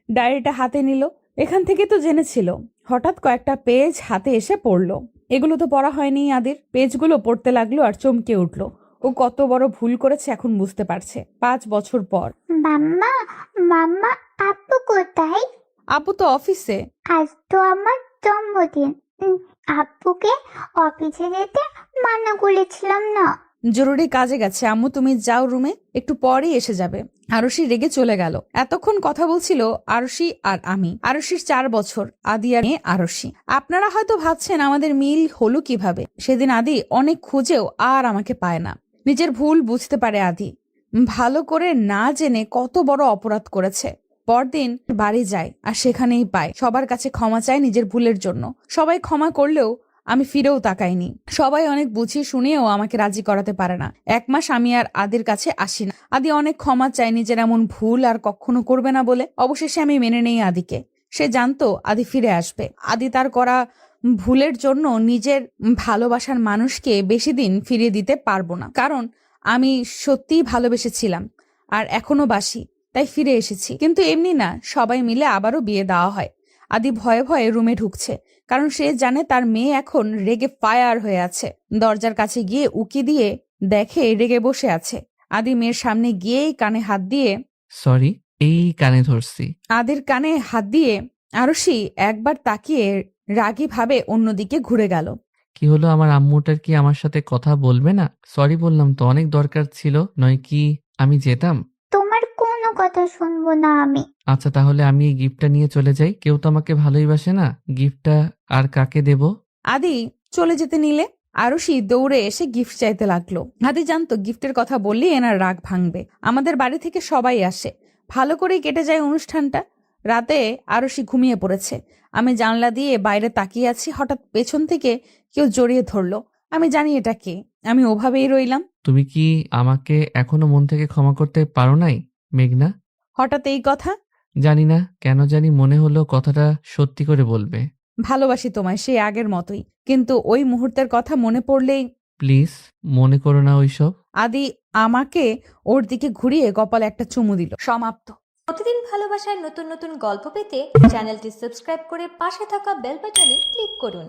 ডায়েরিটা হাতে নিল। এখান থেকে তো জেনেছিল। হঠাৎ কয়েকটা পেজ হাতে এসে পড়ল। এগুলো তো পড়া হয়নি আদির। পেজগুলো পড়তে লাগলো আর চমকে উঠল। ও কত বড় ভুল করেছে এখন বুঝতে পারছে। 5 বছর পর। মাম্মা, মাম্মা, আপু কোথায়? আপু তো অফিসে। আজ তো আমার জন্মদিন। আপুকে অফিসে যেতে মানা করেছিলাম না। জরুরি কাজে গেছে। আম্মু তুমি যাও রুমে, একটু পরেই এসে যাবে। আরশি রেগে চলে গেল। এতক্ষণ কথা বলছিল আরশি আর আমি। আরশির 4 বছর, আদি আর মেয়ে আরশি। আপনারা হয়তো ভাবছেন আমাদের মিল হলো কিভাবে। সেদিন আদি অনেক খুঁজেও আর আমাকে পায় না। নিজের ভুল বুঝতে পারে আদি। ভালো করে না জেনে কত বড় অপরাধ করেছে। পরদিন বাড়ি যায় আর সেখানেই পায়। সবার কাছে ক্ষমা চায় নিজের ভুলের জন্য। সবাই ক্ষমা করলেও আমি ফিরেও তাকাইনি। সবাই অনেক বুঝিয়ে শুনিয়েও আমাকে রাজি করাতে পারে না। 1 মাস আমি আর আদির কাছে আসি না। আদি অনেক ক্ষমা চায় নিজের এমন ভুল আর কখনো করবে না বলে। অবশেষে আমি মেনে নেই আদিকে। সে জানতো আদি ফিরে আসবে। আদি তার করা ভুলের জন্য নিজের ভালোবাসার মানুষকে বেশি দিন ফিরিয়ে দিতে পারবো না। কারণ আমি সত্যিই ভালোবেসেছিলাম আর এখনো বাসি, তাই ফিরে এসেছি। কিন্তু এমনি না, সবাই মিলে আবারও বিয়ে দেওয়া হয়। আদি ভয়ে ভয়ে রুমে ঢুকছে, কারণ সে জানে তার মেয়ে এখন রেগে ফায়ার হয়ে আছে। দরজার কাছে গিয়ে উকি দিয়ে দেখে রেগে বসে আছে। আদি মেয়ের সামনে গিয়েই কানে হাত দিয়ে, সরি, এই কানে ধরছি। আদির কানে হাত দিয়ে আরশি একবার তাকিয়ে রাগী ভাবে অন্যদিকে ঘুরে গেল। কি হলো, আমার আম্মুটার কি আমার সাথে কথা বলবে না? সরি বললাম তো, অনেক দরকার ছিল, নয় কি আমি যেতাম। তোমার কোনো কথা শুনবো না আমি। আচ্ছা, তাহলে আমি এই গিফটটা নিয়ে চলে যাই। কেউ তো আমাকে ভালোই বাসে না। গিফটটা আর কাকে দেব? আদি চলে যেতে নিলে আরশি দৌড়ে এসে গিফট চাইতে লাগলো। আদি জানতো গিফটের কথা বললে এনার রাগ ভাঙবে। আমাদের বাড়ি থেকে সবাই আসে। ভালো করেই কেটে যায় অনুষ্ঠানটা। রাতে আরশি ঘুমিয়ে পড়েছে। আমি জানলা দিয়ে বাইরে তাকিয়ে আছি। হঠাৎ পেছন থেকে কেউ জড়িয়ে ধরলো। আমি জানি এটা কে, আমি ওভাবেই রইলাম। তুমি কি আমাকে এখনো মন থেকে ক্ষমা করতে পারো নাই মেঘনা? হঠাৎ এই কথা? জানি না, কেন জানি মনে হলো কথাটা সত্যি করে বলবে। ভালোবাসি তোমায় সেই আগের মতোই, কিন্তু ওই মুহূর্তের কথা মনে পড়লেই। প্লিজ মনে করো না ওইসব। আদি আমাকে ওর দিকে ঘুরিয়ে কপালে একটা চুমু দিল। সমাপ্ত। প্রতিদিন ভালোবাসার নতুন নতুন গল্প পেতে চ্যানেলটি সাবস্ক্রাইব করে পাশে থাকা বেল বাটনে ক্লিক করুন।